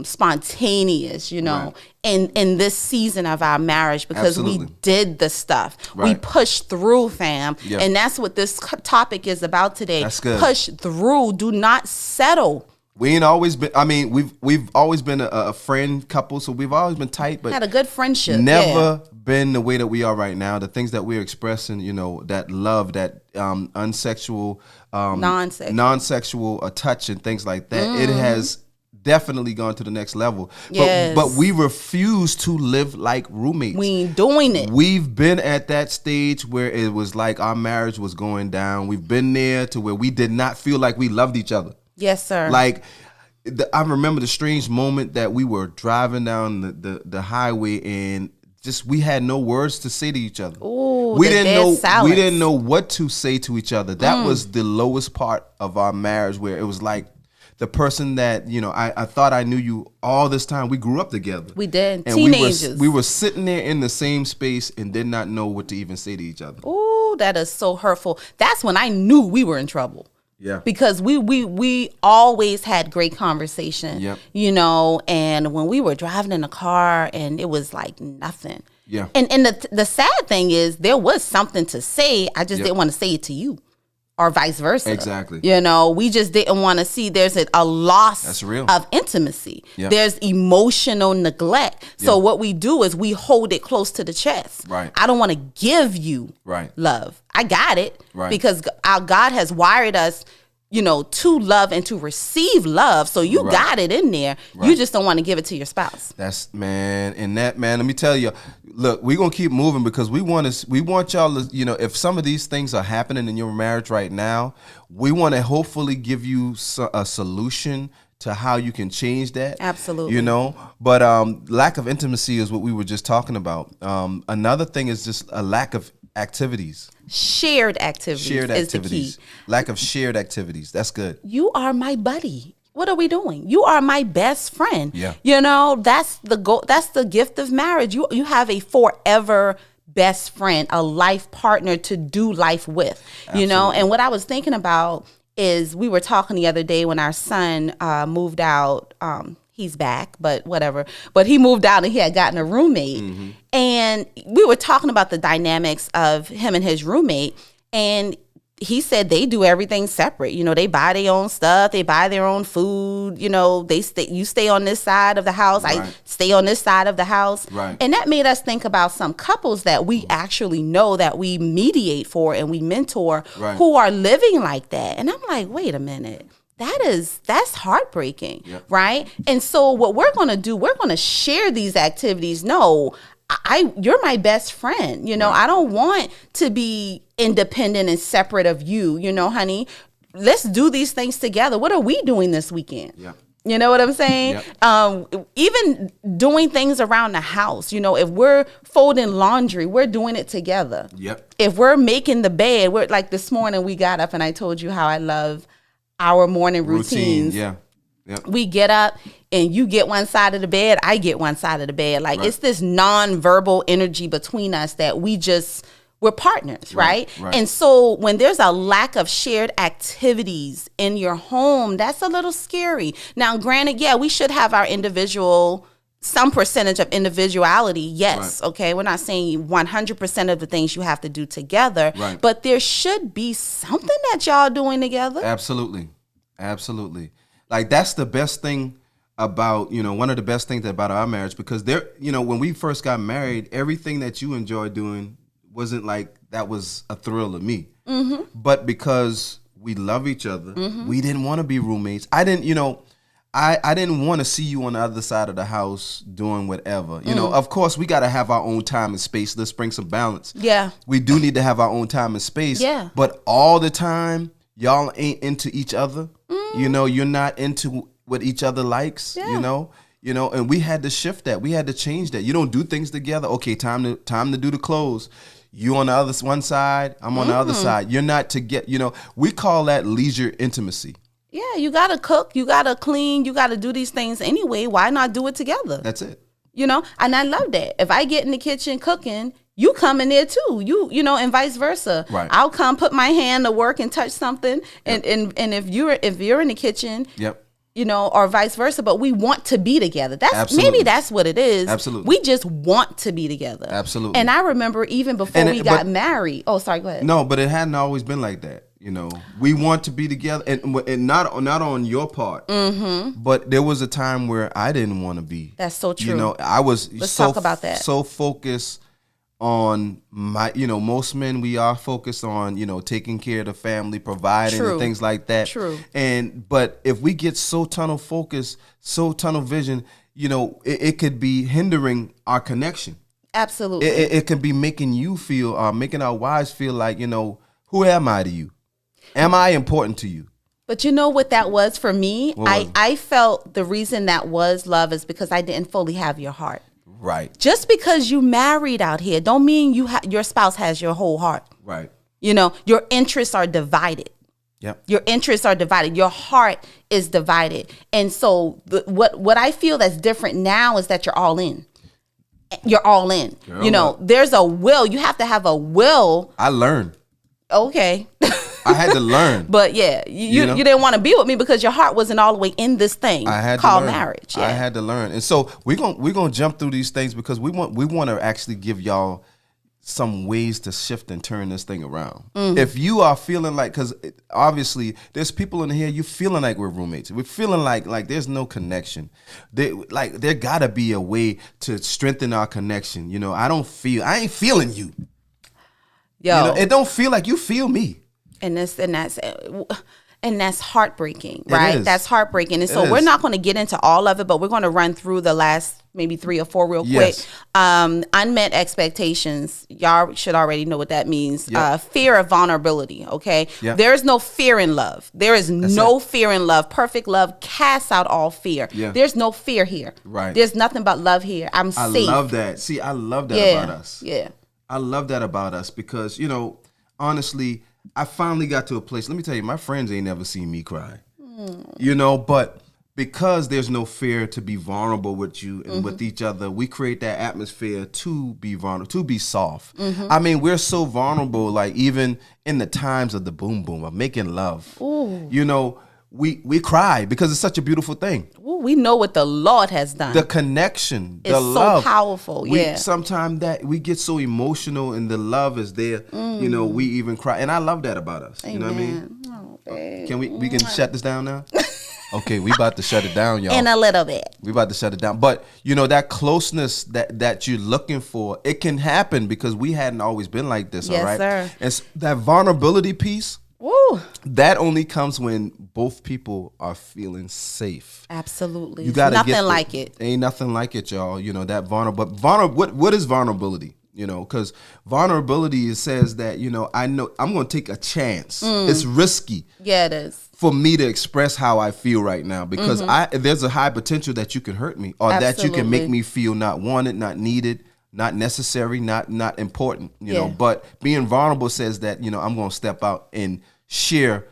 spontaneous, Right. in this season of our marriage because Absolutely. we did the stuff. Right. We pushed through, fam. Yeah. And that's what this topic is about today. That's good. Push through. Do not settle. We ain't always been. I mean, we've always been a friend couple, so we've always been tight, but Had a good friendship. never been the way that we are right now. The things that we're expressing, that love, that unsexual, non-sexual touch and things like that. It has definitely gone to the next level. Yes. But we refuse to live like roommates. We ain't doing it. We've been at that stage where it was like our marriage was going down. We've been there to where we did not feel like we loved each other. Yes, sir. Like, I remember the strange moment that we were driving down the highway and just we had no words to say to each other. Ooh, we the didn't dead know silence. we didn't know what to say to each other. That was the lowest part of our marriage, where it was like the person that I thought I knew you all this time. We grew up together. We did. And Teenagers. we were sitting there in the same space and did not know what to even say to each other. Ooh, that is so hurtful. That's when I knew we were in trouble. Yeah. Because we always had great conversation. Yep. And when we were driving in the car and it was like nothing. Yeah. And the sad thing is there was something to say. I just didn't want to say it to you. Or vice versa. Exactly. We just didn't want to see there's a loss That's real. of intimacy. Yeah. There's emotional neglect. So Yeah. what we do is we hold it close to the chest. Right. I don't want to give you Right. love. I got it. Right. Because our God has wired us, to love and to receive love. So you Right. got it in there. You Right. just don't want to give it to your spouse. That's man, let me tell you. Look, we're gonna keep moving because we want y'all to, if some of these things are happening in your marriage right now, we want to hopefully give you a solution to how you can change that. Absolutely. But lack of intimacy is what we were just talking about. Another thing is just a lack of activities. Shared activities Shared is the activities. key. Lack of shared activities. That's good. You are my buddy. What are we doing? You are my best friend. Yeah. That's the goal. That's the gift of marriage. You have a forever best friend, a life partner to do life with. Absolutely. And what I was thinking about is we were talking the other day when our son moved out. He's back, but whatever. But he moved out and he had gotten a roommate. Mm-hmm. And we were talking about the dynamics of him and his roommate. And he said they do everything separate. They buy their own stuff. They buy their own food. You stay on this side of the house. I Right. stay on this side of the house. Right. And that made us think about some couples that we actually know that we mediate for and we mentor Right. who are living like that. And I'm like, wait a minute. That's heartbreaking, Yep. right? And so what we're going to do, we're going to share these activities. No, you're my best friend. Right. I don't want to be independent and separate of you, honey. Let's do these things together. What are we doing this weekend? Yeah. You know what I'm saying? Yep. Even doing things around the house, if we're folding laundry, we're doing it together. Yep. If we're making the bed, we're like this morning we got up and I told you how I love our morning routines. Yeah. Yep. We get up and you get one side of the bed, I get one side of the bed. Like Right. it's this non-verbal energy between us that we're partners, right? Right. And so when there's a lack of shared activities in your home, that's a little scary. Now, granted, we should have our some percentage of individuality, yes, Right. okay? We're not saying 100% of the things you have to do together, Right. but there should be something that y'all doing together. Absolutely. Like that's the best thing about, one of the best things about our marriage, because when we first got married, everything that you enjoy doing, wasn't like that was a thrill to me. But because we love each other, we didn't want to be roommates. I didn't, I didn't want to see you on the other side of the house doing whatever. You know, of course, we got to have our own time and space. Let's bring some balance. Yeah. We do need to have our own time and space. Yeah. But all the time, y'all ain't into each other. You know, you're not into what each other likes, Yeah. you know, and we had to shift that. We had to change that. You don't do things together. Okay, time to do the clothes. You on the other one side, I'm on the other side. You're not to get, we call that leisure intimacy. Yeah, you got to cook, you got to clean, you got to do these things anyway. Why not do it together? That's it. And I love that. If I get in the kitchen cooking, you come in there too. And vice versa. Right. I'll come put my hand to work and touch something. And if you're in the kitchen, Yep. Or vice versa, but we want to be together. Absolutely. Maybe that's what it is. Absolutely. We just want to be together. Absolutely. And I remember even before we got married. Oh, sorry, go ahead. No, but it hadn't always been like that. We want to be together, and not on your part. But there was a time where I didn't want to be. That's so true. I was. Let's talk about that. So focused on my. most men, we are focused on taking care of the family, providing, True. and things like that. True. But if we get so tunnel focused, so tunnel vision, it could be hindering our connection. Absolutely. It could be making you feel, making our wives feel like, who am I to you? Am I important to you? But you know what that was for me? I felt the reason that was love is because I didn't fully have your heart. Right. Just because you married out here don't mean your spouse has your whole heart. Right. Your interests are divided. Yep. Your interests are divided. Your heart is divided. And so what I feel that's different now is that you're all in. You're all in. Girl, there's a will. You have to have a will. I learned. Okay. I had to learn. But yeah, you didn't want to be with me because your heart wasn't all the way in this thing called marriage. Yeah. I had to learn. And so we're gonna jump through these things because we want to actually give y'all some ways to shift and turn this thing around. If you are feeling like, because obviously there's people in here, you feeling like we're roommates. We're feeling like there's no connection. There gotta be a way to strengthen our connection. I ain't feeling you. Yo, it don't feel like you feel me. And that's heartbreaking, right? That's heartbreaking. And so we're not going to get into all of it, but we're going to run through the last maybe 3 or 4 real quick. Unmet expectations. Y'all should already know what that means. Yep. Fear of vulnerability. Okay. Yep. There is no fear in love. There is no fear in love. Perfect love casts out all fear. Yeah. There's no fear here. Right. There's nothing but love here. I'm safe. I love that. See, I love that about us. Yeah. I love that about us because, honestly, I finally got to a place. Let me tell you, my friends ain't never seen me cry. But because there's no fear to be vulnerable with you and with each other, we create that atmosphere to be vulnerable, to be soft. I mean, we're so vulnerable, like even in the times of the boom boom, of making love. Ooh. We cry because it's such a beautiful thing. Ooh, we know what the Lord has done. The connection, it's the love. so powerful. Yeah. Sometimes that we get so emotional and the love is there. We even cry, and I love that about us. Amen. You know what I mean? Oh, babe. Can we can shut this down now? Okay, we about to shut it down, y'all. In a little bit. We about to shut it down. But that closeness that you're looking for, it can happen because we hadn't always been like this. Yes, all right, sir. And that vulnerability piece. Woo. That only comes when both people are feeling safe. Absolutely. You gotta nothing like it. Ain't nothing like it, y'all. That vulnerable. But what is vulnerability? Because vulnerability says that I know I'm going to take a chance. It's risky. Yeah, it is. For me to express how I feel right now because there's a high potential that you can hurt me or that you can make me feel not wanted, not needed, not necessary, not important, but being vulnerable says that, I'm going to step out and share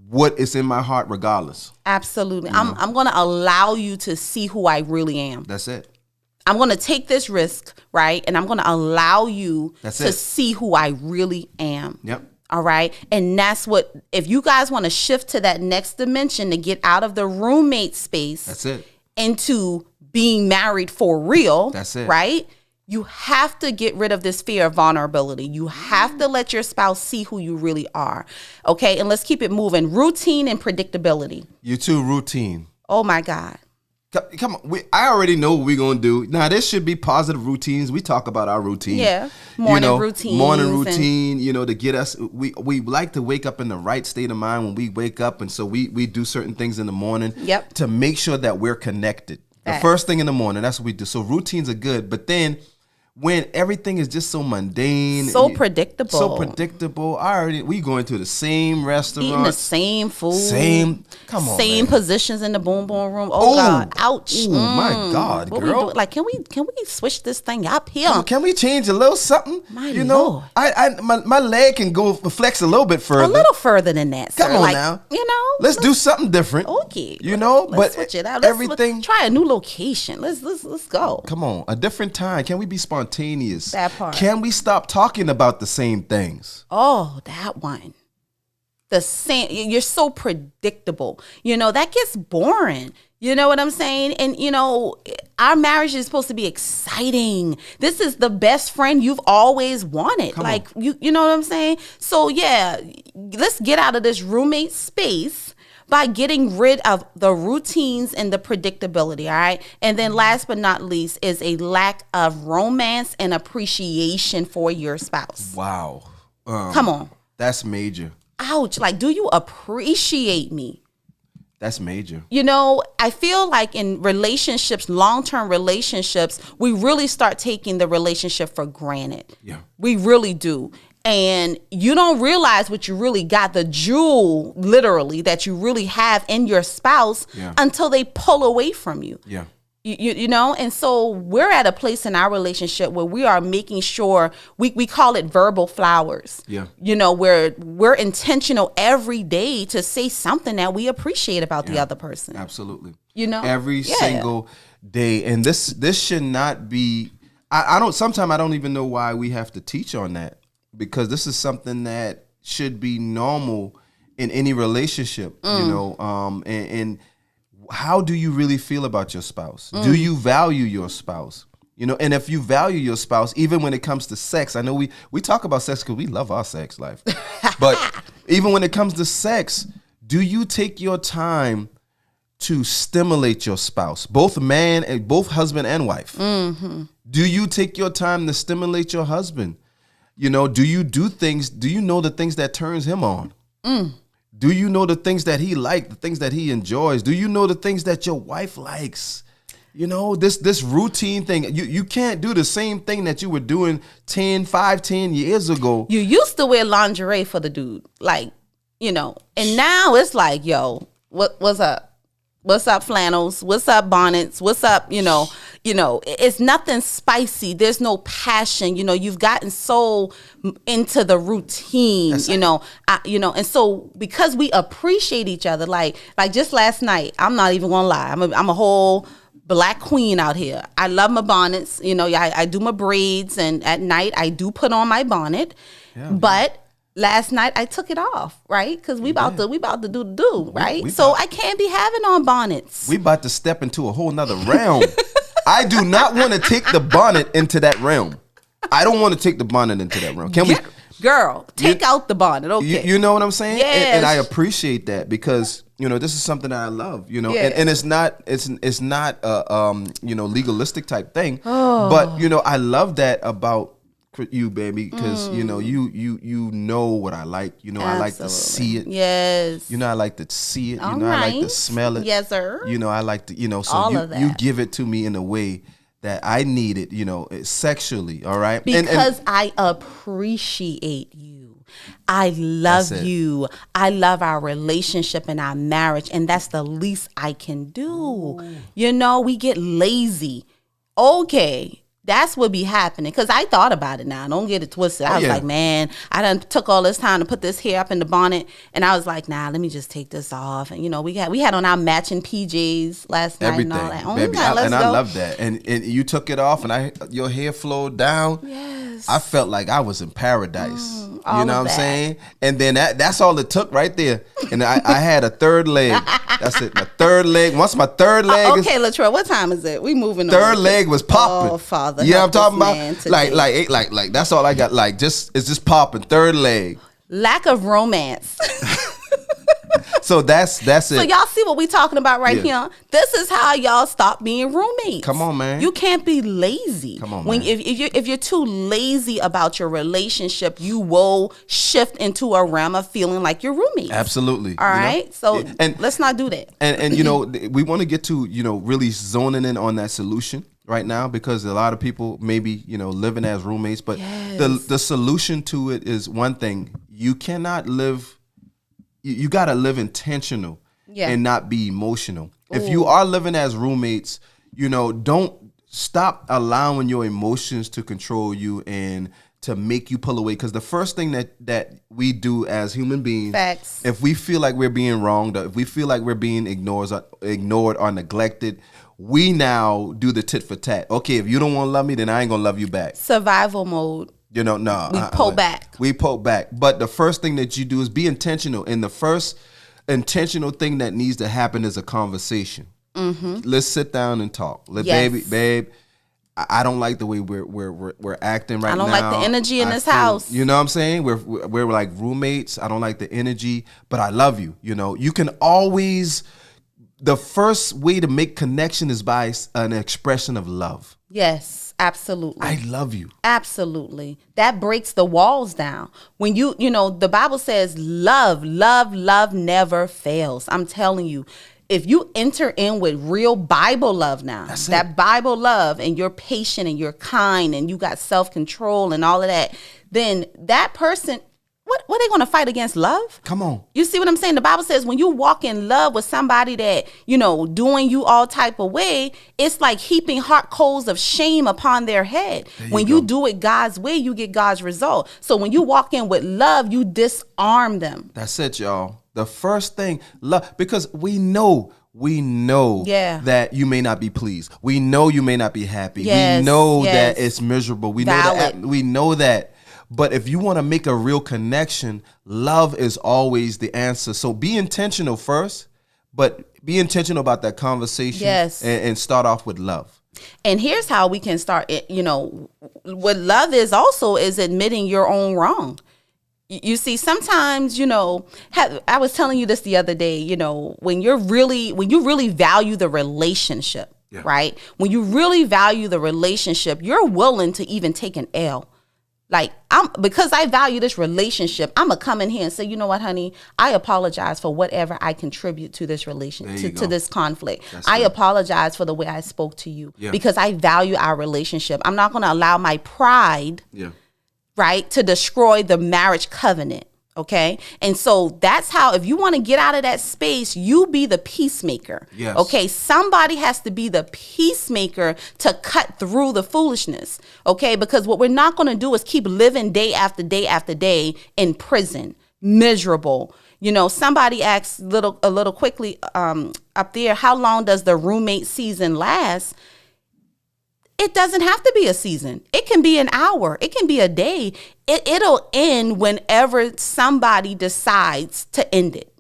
what is in my heart regardless. Absolutely. I'm going to allow you to see who I really am. That's it. I'm going to take this risk, right? And I'm going to allow you to see who I really am. Yep. All right. And that's what, if you guys want to shift to that next dimension to get out of the roommate space. That's it. Into being married for real. That's it. Right? You have to get rid of this fear of vulnerability. You have to let your spouse see who you really are. Okay. And let's keep it moving. Routine and predictability. You too, routine. Oh my God. Come on, I already know what we're gonna do. Now, this should be positive routines. We talk about our routine. Yeah, morning routine. To get us. We like to wake up in the right state of mind when we wake up, and so we do certain things in the morning. Yep. To make sure that we're connected. The first thing in the morning, that's what we do. So routines are good, but then when everything is just so mundane, so predictable, we going to the same restaurant, eating the same food, same positions in the boom boom room. Oh God, ouch! My God, what girl. We do? Like, can we switch this thing up here? Can we change a little something? My Lord. My leg can go flex a little bit further, a little further than that. Sir. Come on now, let's do something different. Okay, let's switch it out. Let's try a new location. Let's go. Come on, a different time. Can we be spontaneous? That part. Can we stop talking about the same things? Oh, that one. The same. You're so predictable. That gets boring. You know what I'm saying? And, our marriage is supposed to be exciting. This is the best friend you've always wanted. You know what I'm saying? So, yeah, let's get out of this roommate space by getting rid of the routines and the predictability, all right? And then last but not least is a lack of romance and appreciation for your spouse. Wow. Come on. That's major. Ouch. Like, do you appreciate me? That's major. I feel like in relationships, long-term relationships, we really start taking the relationship for granted. Yeah. We really do. And you don't realize what you really got, the jewel, literally, that you really have in your spouse until they pull away from you. Yeah. And so we're at a place in our relationship where we are making sure we call it verbal flowers. Yeah. Where we're intentional every day to say something that we appreciate about the other person. Absolutely. Every single day. And this should not be, sometimes I don't even know why we have to teach on that, because this is something that should be normal in any relationship, and how do you really feel about your spouse? Do you value your spouse? And if you value your spouse, even when it comes to sex, I know we talk about sex because we love our sex life. But even when it comes to sex, do you take your time to stimulate your spouse, both husband and wife? Mm-hmm. Do you take your time to stimulate your husband? Do you do things? Do you know the things that turns him on? Do you know the things that he likes, the things that he enjoys? Do you know the things that your wife likes? This routine thing. You can't do the same thing that you were doing 10 years ago. You used to wear lingerie for the dude, and now it's like, yo, what's up? What's up, flannels? What's up, bonnets? What's up? It's nothing spicy. There's no passion. You've gotten so into the routine. And so because we appreciate each other, like just last night, I'm not even gonna lie. I'm a whole black queen out here. I love my bonnets. I do my braids, and at night I do put on my bonnet, but. Last night I took it off, right? Because we about to do, right? I can't be having on bonnets. We about to step into a whole nother realm. I do not want to take the bonnet into that realm. I don't want to take the bonnet into that realm. Girl, take out the bonnet, okay? You know what I'm saying? Yes. And I appreciate that because this is something that I love. And it's not legalistic type thing. Oh. But I love that about you, baby, because you know what I like. Absolutely. I like to see it. Yes. I like to see it. All I like to smell it. Yes, sir. I like to so all of that. You give it to me in a way that I need it. Sexually. All right. Because I appreciate you. I love you. I love our relationship and our marriage, and that's the least I can do. Ooh. We get lazy. Okay. That's what be happening. Because I thought about it now. Don't get it twisted. I was like, man, I done took all this time to put this hair up in the bonnet. And I was like, nah, let me just take this off. And, we had on our matching PJs last night and all that. Oh, baby. God, let's go. I love that. And you took it off and your hair flowed down. Yes. I felt like I was in paradise. You know what I'm saying? And then that's all it took right there. And I had a third leg. That's it. My third leg. Once my third leg. Okay, Latrell, what time is it? We moving on. Third leg was popping. Oh, Father. You know what I'm talking about? Like that's all I got. It's just popping. Third leg. Lack of romance. So that's it. So y'all see what we talking about right here? This is how y'all stop being roommates. Come on, man. You can't be lazy. Come on, man. man. If you're too lazy about your relationship, you will shift into a realm of feeling like your roommates. Absolutely. All right. So let's not do that. And we want to get to really zoning in on that solution right now, because a lot of people maybe living as roommates, but the solution to it is one thing: you cannot live. You got to live intentional and not be emotional. Ooh. If you are living as roommates, don't stop allowing your emotions to control you and to make you pull away. Because the first thing that we do as human beings, facts, if we feel like we're being wronged, if we feel like we're being ignored or neglected, we now do the tit for tat. Okay, if you don't want to love me, then I ain't going to love you back. Survival mode. No. We pull back. We pull back. But the first thing that you do is be intentional. And the first intentional thing that needs to happen is a conversation. Mm-hmm. Let's sit down and talk. Babe, I don't like the way we're acting right now. I don't like the energy in this house. You know what I'm saying? We're like roommates. I don't like the energy, but I love you. You can always. The first way to make connection is by an expression of love. Yes, absolutely. I love you. Absolutely. That breaks the walls down. When the Bible says love never fails. I'm telling you, if you enter in with real Bible love now, that Bible love, and you're patient and you're kind and you got self-control and all of that, then that person, what are they going to fight against? Love? Come on. You see what I'm saying? The Bible says when you walk in love with somebody that, doing you all type of way, it's like heaping hot coals of shame upon their head. When you do it God's way, you get God's result. So when you walk in with love, you disarm them. That's it, y'all. The first thing, love, because we know that you may not be pleased. We know you may not be happy. We know that it's miserable. We know that. But if you want to make a real connection, love is always the answer. So be intentional first, but be intentional about that conversation. Yes. And start off with love. And here's how we can start it. What love is also is admitting your own wrong. You see, sometimes, I was telling you this the other day, when you really value the relationship, right? When you really value the relationship, you're willing to even take an L. Like, because I value this relationship, I'm going to come in here and say, you know what, honey, I apologize for whatever I contribute to this to this conflict. I apologize for the way I spoke to you because I value our relationship. I'm not going to allow my pride, right, to destroy the marriage covenant. Okay. And so that's how, if you want to get out of that space, you be the peacemaker. Yes. Okay. Somebody has to be the peacemaker to cut through the foolishness. Okay. Because what we're not going to do is keep living day after day after day in prison, miserable. Somebody asked a little quickly up there, how long does the roommate season last? It doesn't have to be a season. It can be an hour. It can be a day. It'll end whenever somebody decides to end it.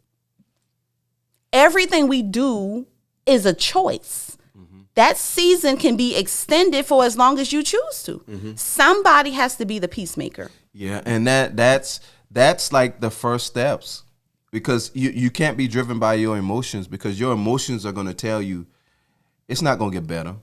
Everything we do is a choice. Mm-hmm. That season can be extended for as long as you choose to. Mm-hmm. Somebody has to be the peacemaker. Yeah, and that's like the first steps, because you can't be driven by your emotions, because your emotions are going to tell you it's not going to get better.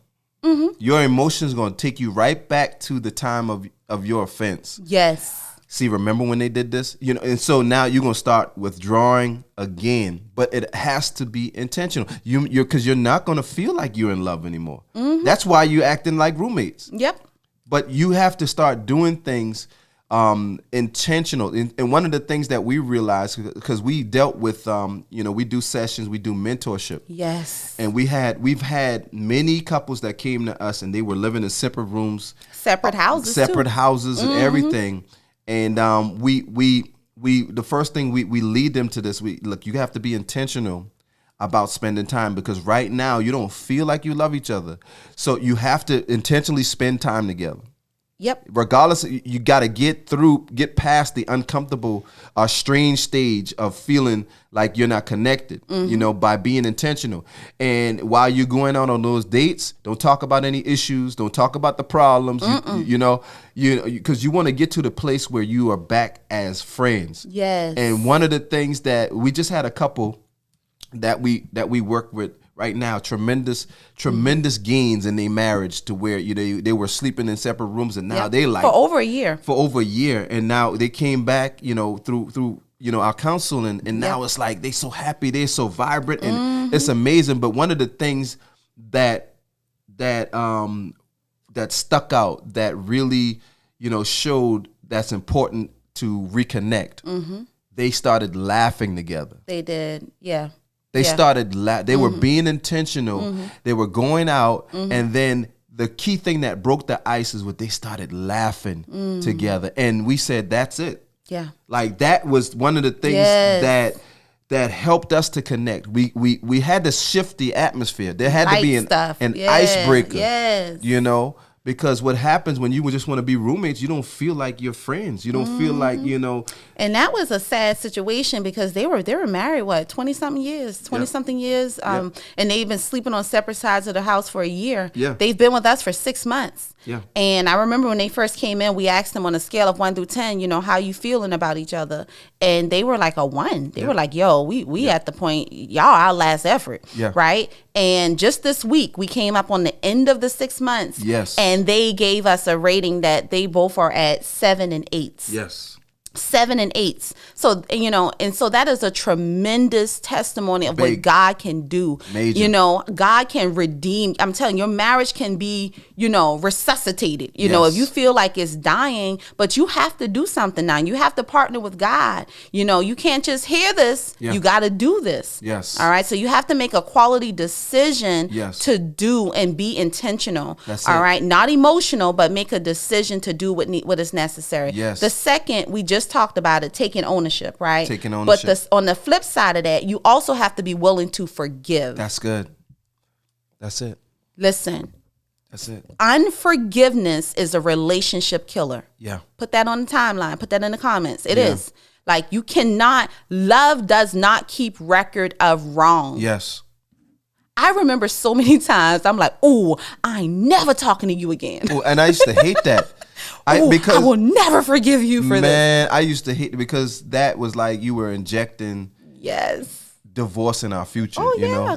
Mm-hmm. Your emotions going to take you right back to the time of your offense. Yes. See, remember when they did this? And so now you're going to start withdrawing again, but it has to be intentional. Because you're not going to feel like you're in love anymore. Mm-hmm. That's why you're acting like roommates. Yep. But you have to start doing things intentional. And one of the things that we realized, because we dealt with, we do sessions, we do mentorship. Yes. And we've had many couples that came to us and they were living in separate rooms, separate houses and everything. And the first thing we lead them to this, look, you have to be intentional about spending time, because right now you don't feel like you love each other. So you have to intentionally spend time together. Yep. Regardless, you got to get past the uncomfortable, strange stage of feeling like you're not connected, by being intentional. And while you're going out on those dates, don't talk about any issues. Don't talk about the problems, because you want to get to the place where you are back as friends. Yes. And one of the things that we just had a couple that we work with right now, tremendous gains in their marriage, to where they were sleeping in separate rooms, and now they like for over a year, and now they came back through our counseling, and now it's like they so happy, they're so vibrant, and it's amazing. But one of the things that stuck out, that really showed that's important to reconnect, they started laughing together. They did. Yeah. They started they were being intentional. They were going out, and then the key thing that broke the ice is what they started laughing together. And we said, that's it. Yeah. Like, that was one of the things that helped us to connect. We had to shift the atmosphere. There had to be an icebreaker. Because what happens when you just want to be roommates, you don't feel like you're friends. You don't feel like, And that was a sad situation, because they were married, 20-something years, and they've been sleeping on separate sides of the house for a year. Yeah. They've been with us for 6 months. Yeah. And I remember when they first came in, we asked them on a scale of 1 through 10, how you feeling about each other? And they were like a 1. They were like, yo, we at the point, y'all our last effort. Yeah. Right? And just this week, we came up on the end of the 6 months. Yes. And they gave us a rating that they both are at 7 and 8. Yes. 7 and 8. So, and so that is a tremendous testimony of what God can do. Major. God can redeem. I'm telling you, your marriage can be, resuscitated. If you feel like it's dying, but you have to do something now. You have to partner with God. You can't just hear this. Yeah. You got to do this. Yes. All right. So you have to make a quality decision to do and be intentional. That's all it. right. Not emotional, but make a decision to do what is necessary. Yes. The second, we just talked about it, taking ownership, right? Taking ownership. But on the flip side of that, you also have to be willing to forgive. That's good. That's it. Listen. That's it. Unforgiveness is a relationship killer. Yeah. Put that on the timeline. Put that in the comments. It is. Like, love does not keep record of wrong. Yes. I remember so many times I'm like, oh, I ain't never talking to you again. Ooh, and I used to hate that. I will never forgive you for this. Man, I used to hate it, because that was like you were injecting divorce in our future,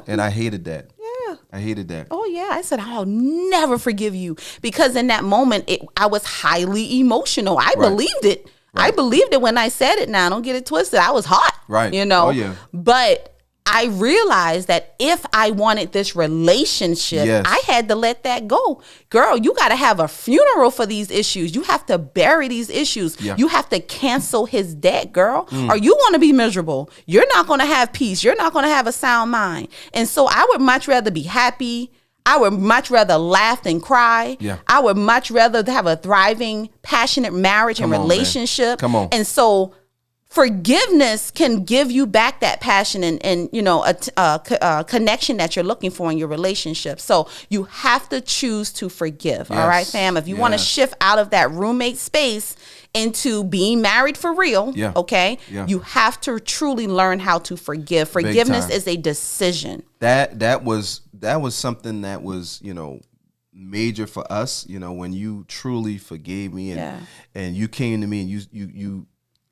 and I hated that. Yeah. I hated that. Oh, yeah. I said, I'll never forgive you, because in that moment, I was highly emotional. I believed it. Right. I believed it when I said it. Now, don't get it twisted. I was hot. Right. Oh, yeah. But I realized that if I wanted this relationship, I had to let that go. Girl, you got to have a funeral for these issues. You have to bury these issues. Yeah. You have to cancel his debt, girl. Or you want to be miserable. You're not going to have peace. You're not going to have a sound mind. And so I would much rather be happy. I would much rather laugh than cry. Yeah. I would much rather have a thriving, passionate marriage and relationship. Come on. And so forgiveness can give you back that passion and a connection that you're looking for in your relationship. So you have to choose to forgive. Yes. All right, fam. If you want to shift out of that roommate space into being married for real, okay, you have to truly learn how to forgive. Forgiveness is a decision. That was something that was, major for us, when you truly forgave me and you came to me and you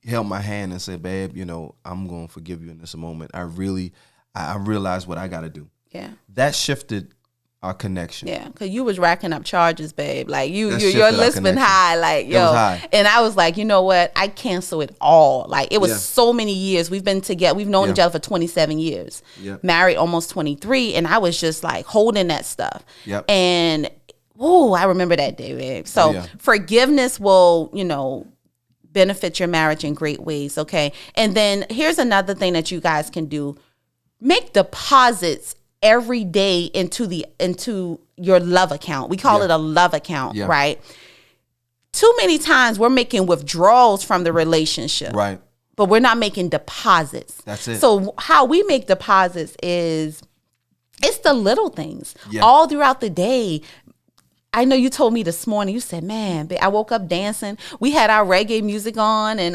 held my hand and said, babe, I'm going to forgive you in this moment. I realized what I got to do. Yeah. That shifted our connection. Yeah, because you was racking up charges, babe. Like, your list been high. Like, yo. High. And I was like, you know what? I cancel it all. Like, it was so many years. We've been together. We've known each other for 27 years. Yep. Married almost 23. And I was just like holding that stuff. Yep. And, I remember that day, babe. So forgiveness will, benefit your marriage in great ways, okay? And then here's another thing that you guys can do. Make deposits every day into your love account. We call it a love account, right? Too many times we're making withdrawals from the relationship. Right. But we're not making deposits. That's it. So how we make deposits is, it's the little things. Yeah. All throughout the day. I know you told me this morning, you said, man, I woke up dancing. We had our reggae music on and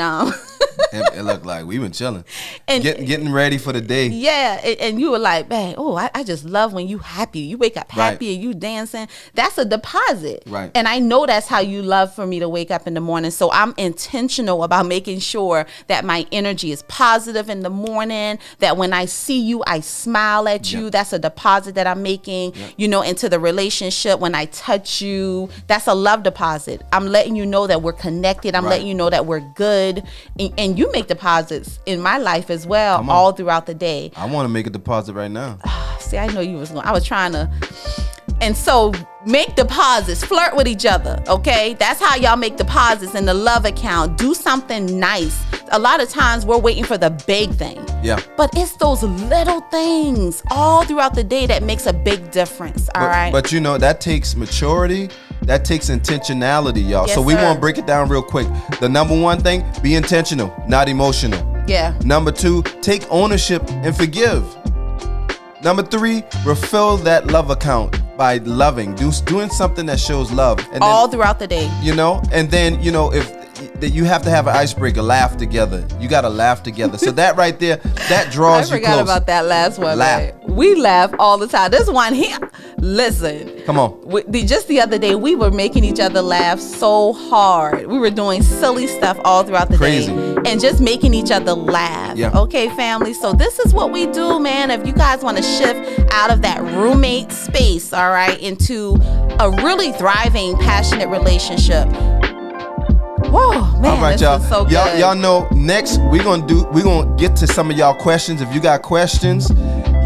It looked like we been chilling. And getting ready for the day. Yeah. And you were like, man, I just love when you happy. You wake up happy and you dancing. That's a deposit. Right. And I know that's how you love for me to wake up in the morning. So I'm intentional about making sure that my energy is positive in the morning, that when I see you, I smile at you. That's a deposit that I'm making, into the relationship. When I touch you, that's a love deposit. I'm letting you know that we're connected. I'm letting you know that we're good. And you make deposits in my life as well, all throughout the day. I want to make a deposit right now. See, I know you was going. I was trying to. And so make deposits, flirt with each other, okay? That's how y'all make deposits in the love account. Do something nice. A lot of times we're waiting for the big thing. Yeah. But it's those little things all throughout the day that makes a big difference, all right? But that takes maturity. That takes intentionality, y'all. Yes, so we sir. want to break it down real quick. The number one thing, be intentional, not emotional. Yeah. Number two, take ownership and forgive. Number three, refill that love account by loving, doing something that shows love. And all throughout the day. And then, if that you have to have an icebreaker, laugh together. You got to laugh together. So that right there, that draws you close. I forgot about that last one. Laugh. Man. We laugh all the time. This one here, listen. Come on. Just the other day, we were making each other laugh so hard. We were doing silly stuff all throughout the day. And just making each other laugh. Yeah. Okay, family? So this is what we do, man. If you guys want to shift out of that roommate space, all right, into a really thriving, passionate relationship. Whoa, man, all right, this y'all. is so good. Y'all know next we're gonna get to some of y'all questions. If you got questions,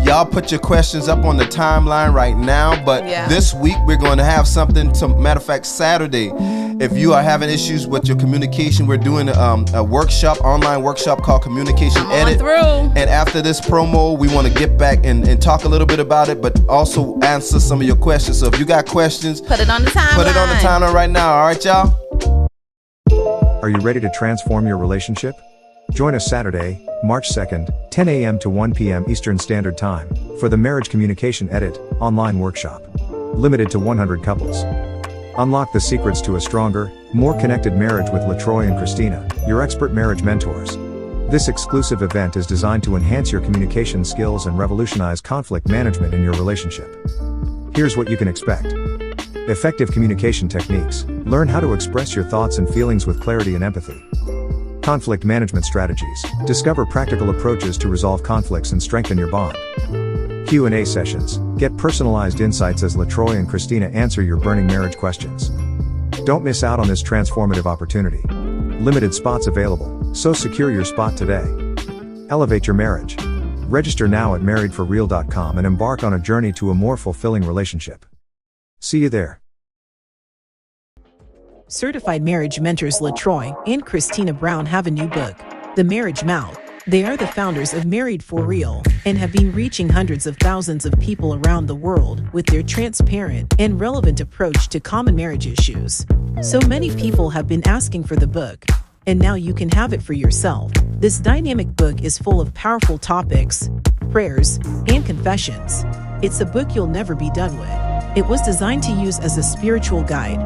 y'all put your questions up on the timeline right now. But this week we're going to have something. Matter of fact, Saturday, if you are having issues with your communication, we're doing a workshop, online workshop called Communication Edit. And after this promo, we want to get back and talk a little bit about it, but also answer some of your questions. So if you got questions, put it on the timeline. Put it on the timeline right now. All right, y'all. Are you ready to transform your relationship? Join us Saturday, March 2nd, 10 a.m. to 1 p.m. Eastern Standard Time, for the Marriage Communication Edit online workshop. Limited to 100 couples. Unlock the secrets to a stronger, more connected marriage with LaTroy and Christina, your expert marriage mentors. This exclusive event is designed to enhance your communication skills and revolutionize conflict management in your relationship. Here's what you can expect. Effective communication techniques. Learn how to express your thoughts and feelings with clarity and empathy. Conflict management strategies. Discover practical approaches to resolve conflicts and strengthen your bond. Q&A sessions. Get personalized insights as LaTroy and Christina answer your burning marriage questions. Don't miss out on this transformative opportunity. Limited spots available, so secure your spot today. Elevate your marriage. Register now at marriedforreal.com and embark on a journey to a more fulfilling relationship. See you there. Certified marriage mentors LaTroy and Christina Brown have a new book, The Marriage Mouth. They are the founders of Married for Real and have been reaching hundreds of thousands of people around the world with their transparent and relevant approach to common marriage issues. So many people have been asking for the book, and now you can have it for yourself. This dynamic book is full of powerful topics, prayers, and confessions. It's a book you'll never be done with. It was designed to use as a spiritual guide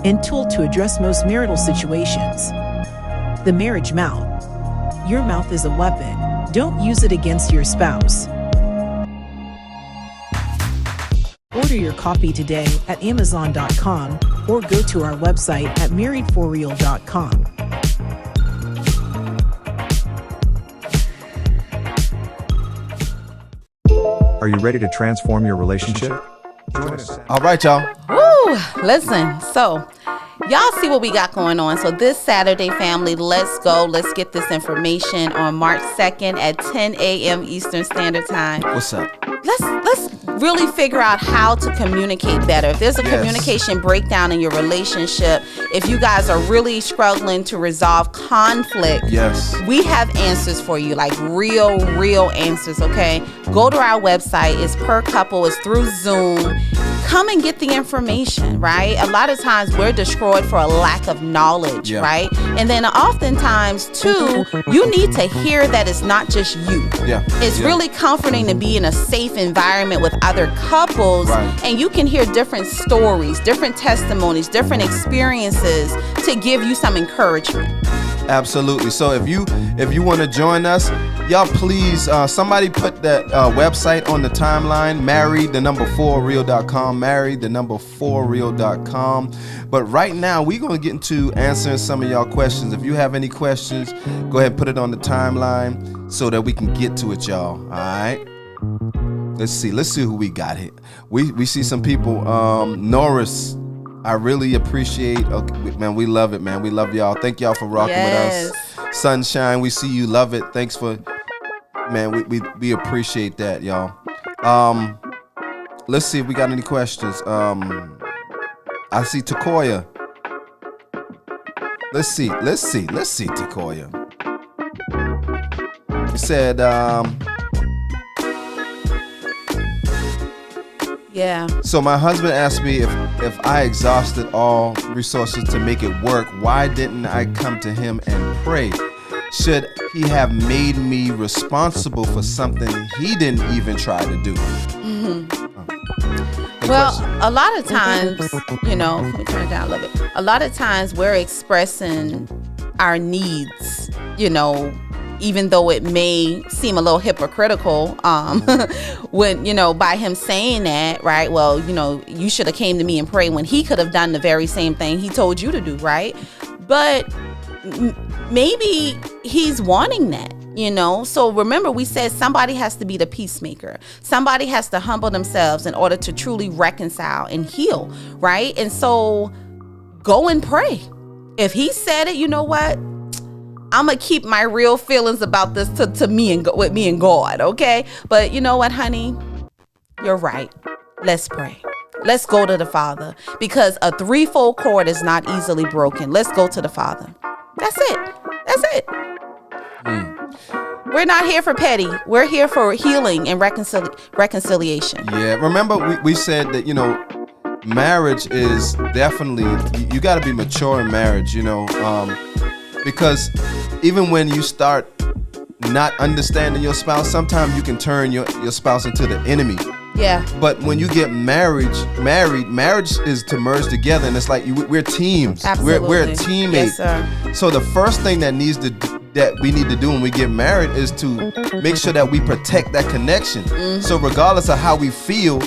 and tool to address most marital situations. The Marriage Mouth. Your mouth is a weapon. Don't use it against your spouse. Order your copy today at Amazon.com or go to our website at marriedforreal.com. Are you ready to transform your relationship? All right, y'all. Woo! Listen, so y'all see what we got going on. So this Saturday, family, let's go. Let's get this information on March 2nd at 10 a.m. Eastern Standard Time. What's up? Let's really figure out how to communicate better. If there's a communication breakdown in your relationship, if you guys are really struggling to resolve conflict, we have answers for you, like real answers, okay? Go to our website. It's per couple. It's through Zoom. Come and get the information, right? A lot of times we're destroyed for a lack of knowledge, right? And then oftentimes, too, you need to hear that it's not just you. It's really comforting to be in a safe environment with other couples, and you can hear different stories, different testimonies, different experiences to give you some encouragement. Absolutely. So if you want to join us, y'all please, somebody put that website on the timeline, married4real.com, married4real.com. But right now, we're going to get into answering some of y'all questions. If you have any questions, go ahead and put it on the timeline so that we can get to it, y'all. All right. Let's see who we got here. We see some people. Norris, I really appreciate. Okay, man, we love it, man. We love y'all. Thank y'all for rocking with us. Sunshine, we see you. Love it. Thanks for, man. We appreciate that, y'all. Let's see if we got any questions. I see Takoya. Let's see, Takoya. He said, yeah. So my husband asked me if I exhausted all resources to make it work, why didn't I come to him and pray? Should he have made me responsible for something he didn't even try to do? Well, a lot of times, let me turn it down a little bit. A lot of times we're expressing our needs, even though it may seem a little hypocritical, when, by him saying that, right? Well, you should have came to me and prayed, when he could have done the very same thing he told you to do, right? But maybe he's wanting that. So remember, we said somebody has to be the peacemaker. Somebody has to humble themselves in order to truly reconcile and heal, right? And so go and pray. If he said it, you know what? I'm gonna keep my real feelings about this to me and with me and God, okay? But you know what, honey? You're right. Let's pray. Let's go to the Father, because a threefold cord is not easily broken. Let's go to the Father. That's it. We're not here for petty. We're here for healing and reconciliation. Yeah, remember we said that, marriage is definitely, you got to be mature in marriage, because even when you start not understanding your spouse, sometimes you can turn your spouse into the enemy. Yeah. But when you get marriage is to merge together, and it's like we're teams. Absolutely. We're a teammate. Yes, sir. So the first thing that we need to do when we get married is to make sure that we protect that connection. Mm-hmm. So regardless of how we feel,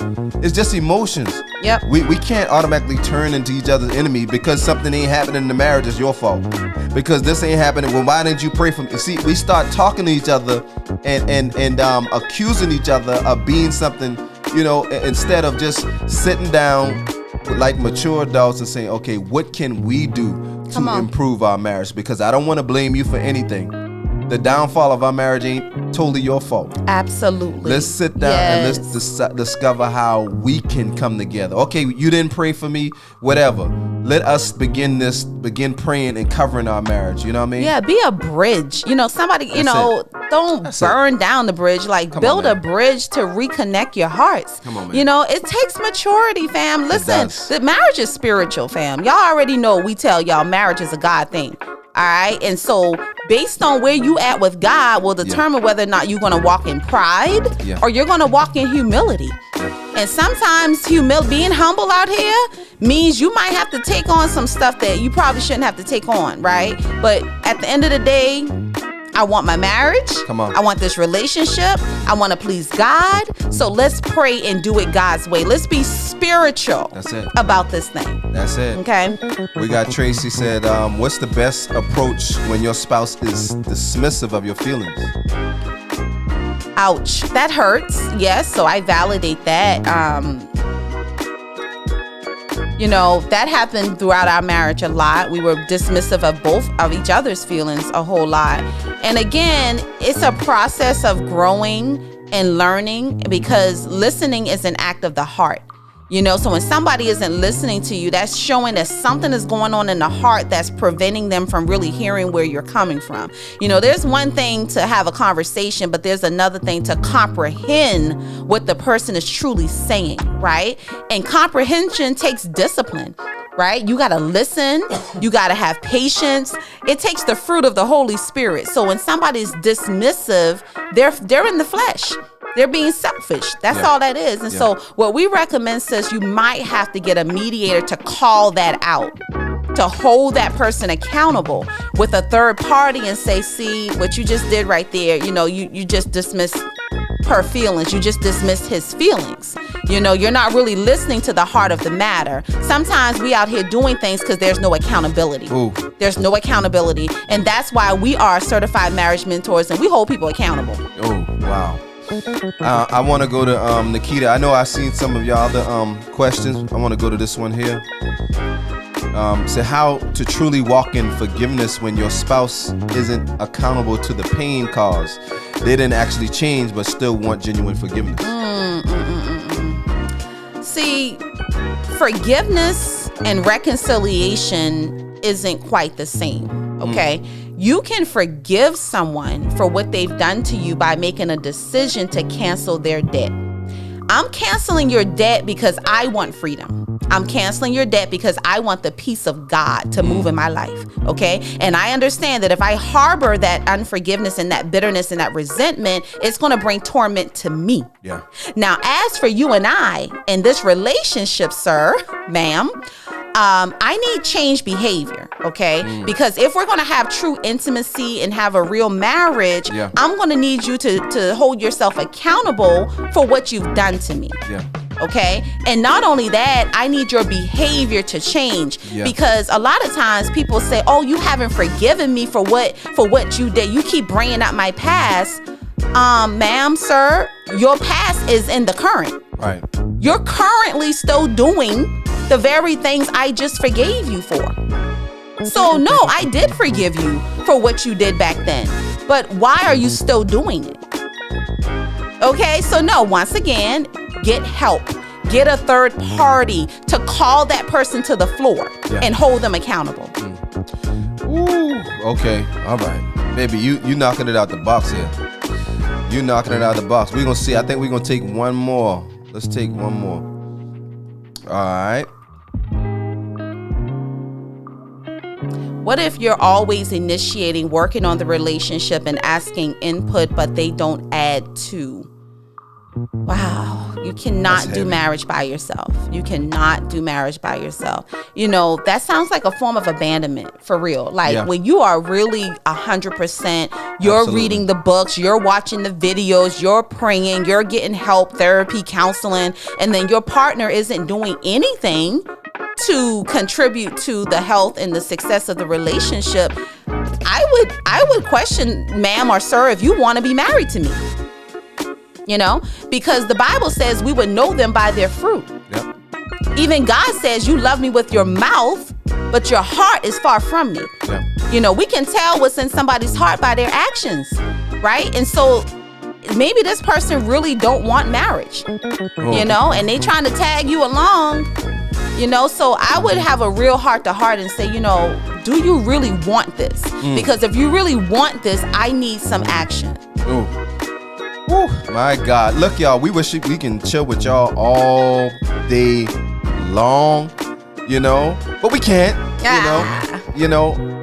it's just emotions. Yep. We can't automatically turn into each other's enemy because something ain't happening in the marriage. Is your fault. Because this ain't happening. Well, why didn't you pray for me? See, we start talking to each other and accusing each other of being something, instead of just sitting down like mature adults and saying, okay, what can we do to improve our marriage? Because I don't want to blame you for anything. The downfall of our marriage ain't totally your fault. Absolutely. Let's sit down and let's discover how we can come together. Okay, you didn't pray for me, whatever. Let us begin praying and covering our marriage. You know what I mean? Yeah, be a bridge. Somebody, don't burn down the bridge. Build a bridge to reconnect your hearts. Come on, man. It takes maturity, fam. Listen, the marriage is spiritual, fam. Y'all already know we tell y'all marriage is a God thing. All right. And so based on where you at with God will determine whether or not you're going to walk in pride or you're going to walk in humility. And sometimes being humble out here means you might have to take on some stuff that you probably shouldn't have to take on. Right. But at the end of the day, I want my marriage. Come on. I want this relationship. I want to please God. So let's pray and do it God's way. Let's be spiritual. That's it. About this thing. That's it. Okay. We got Tracy said, what's the best approach when your spouse is dismissive of your feelings? Ouch. That hurts. Yes. So I validate that. That happened throughout our marriage a lot. We were dismissive of both of each other's feelings a whole lot. And again, it's a process of growing and learning, because listening is an act of the heart. So when somebody isn't listening to you, that's showing that something is going on in the heart that's preventing them from really hearing where you're coming from. There's one thing to have a conversation, but there's another thing to comprehend what the person is truly saying, right? And comprehension takes discipline, right? You got to listen. You got to have patience. It takes the fruit of the Holy Spirit. So when somebody's dismissive, they're in the flesh. They're being selfish. That's all that is. And so what we recommend, says you might have to get a mediator to call that out. to hold that person accountable with a third party and say, see, what you just did right there, you just dismissed her feelings. You just dismissed his feelings. You're not really listening to the heart of the matter. Sometimes we out here doing things because there's no accountability. Ooh. There's no accountability. And that's why we are certified marriage mentors and we hold people accountable. Oh, wow. I want to go to Nikita. I know I've seen some of y'all the questions. I want to go to this one here. Say how to truly walk in forgiveness when your spouse isn't accountable to the pain caused. They didn't actually change, but still want genuine forgiveness. See, forgiveness and reconciliation isn't quite the same, okay? You can forgive someone for what they've done to you by making a decision to cancel their debt. I'm canceling your debt because I want freedom. I'm canceling your debt because I want the peace of God to move in my life, okay? And I understand that if I harbor that unforgiveness and that bitterness and that resentment, it's going to bring torment to me. Yeah. Now, as for you and I in this relationship, sir, ma'am, I need change behavior, okay? Because if we're going to have true intimacy and have a real marriage, I'm going to need you to hold yourself accountable for what you've done to me. Yeah. Okay. And not only that, I need your behavior to change because a lot of times people say, oh, you haven't forgiven me for what you did. You keep bringing up my past. Ma'am, sir, your past is in the current. Right. You're currently still doing the very things I just forgave you for. So no, I did forgive you for what you did back then. But why are you still doing it? Okay, so no, once again, get help. Get a third party to call that person to the floor and hold them accountable. Ooh, okay, all right. Baby, you knocking it out the box here. You knocking it out the box. We're going to see. I think we're going to take one more. Let's take one more. All right. What if you're always initiating, working on the relationship and asking input, but they don't add to? Wow, you cannot do marriage by yourself. You cannot do marriage by yourself. That sounds like a form of abandonment, for real. Like when you are really 100%, you're reading the books, you're watching the videos, you're praying, you're getting help, therapy, counseling, and then your partner isn't doing anything to contribute to the health and the success of the relationship. I would question, ma'am or sir, if you want to be married to me. Because the Bible says we would know them by their fruit. Yep. Even God says you love me with your mouth, but your heart is far from me. Yep. We can tell what's in somebody's heart by their actions, right? And so maybe this person really don't want marriage, and they trying to tag you along, so I would have a real heart to heart and say, do you really want this? Because if you really want this, I need some action. Ooh. Woo, my God. Look, y'all, we wish we can chill with y'all all day long, but we can't,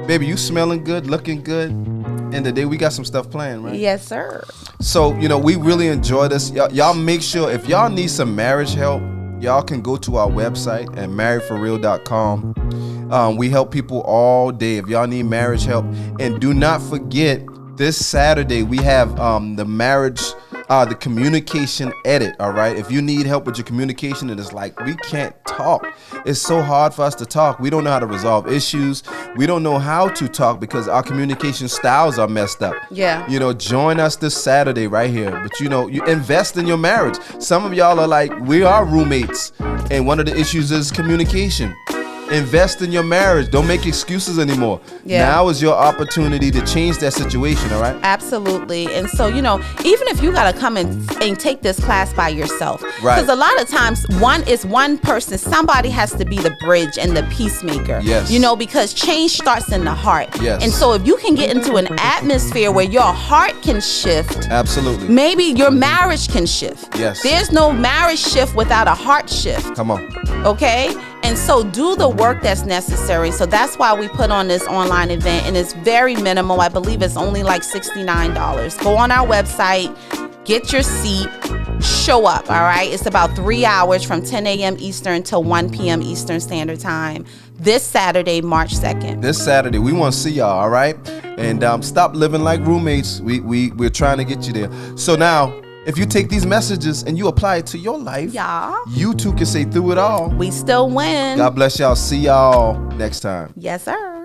baby, you smelling good, looking good. End of the day, we got some stuff planned, right? Yes, sir. So, we really enjoy this. Y'all make sure if y'all need some marriage help, y'all can go to our website at marriedforreal.com. We help people all day if y'all need marriage help. And do not forget, this Saturday, we have the marriage, the communication edit, all right? If you need help with your communication, it is like we can't talk. It's so hard for us to talk. We don't know how to resolve issues. We don't know how to talk because our communication styles are messed up. Yeah. Join us this Saturday right here. But, you invest in your marriage. Some of y'all are like, we are roommates, and one of the issues is communication. Invest in your marriage. Don't make excuses anymore. Now is your opportunity to change that situation, all right? Absolutely. And so, even if you got to come and take this class by yourself. Right. Because a lot of times, one person, somebody has to be the bridge and the peacemaker. Yes. Because change starts in the heart. Yes. And so if you can get into an atmosphere where your heart can shift. Absolutely. Maybe your marriage can shift. Yes. There's no marriage shift without a heart shift. Come on. Okay? And so do the work that's necessary. So that's why we put on this online event, and it's very minimal. I believe it's only like $69. Go on our website, get your seat, show up, all right? It's about 3 hours from 10 a.m. Eastern to 1 p.m. Eastern Standard Time this Saturday, March 2nd. This Saturday. We want to see y'all, all right? And stop living like roommates. We're trying to get you there. So now, if you take these messages and you apply it to your life, you too can say through it all, we still win. God bless y'all. See y'all next time. Yes, sir.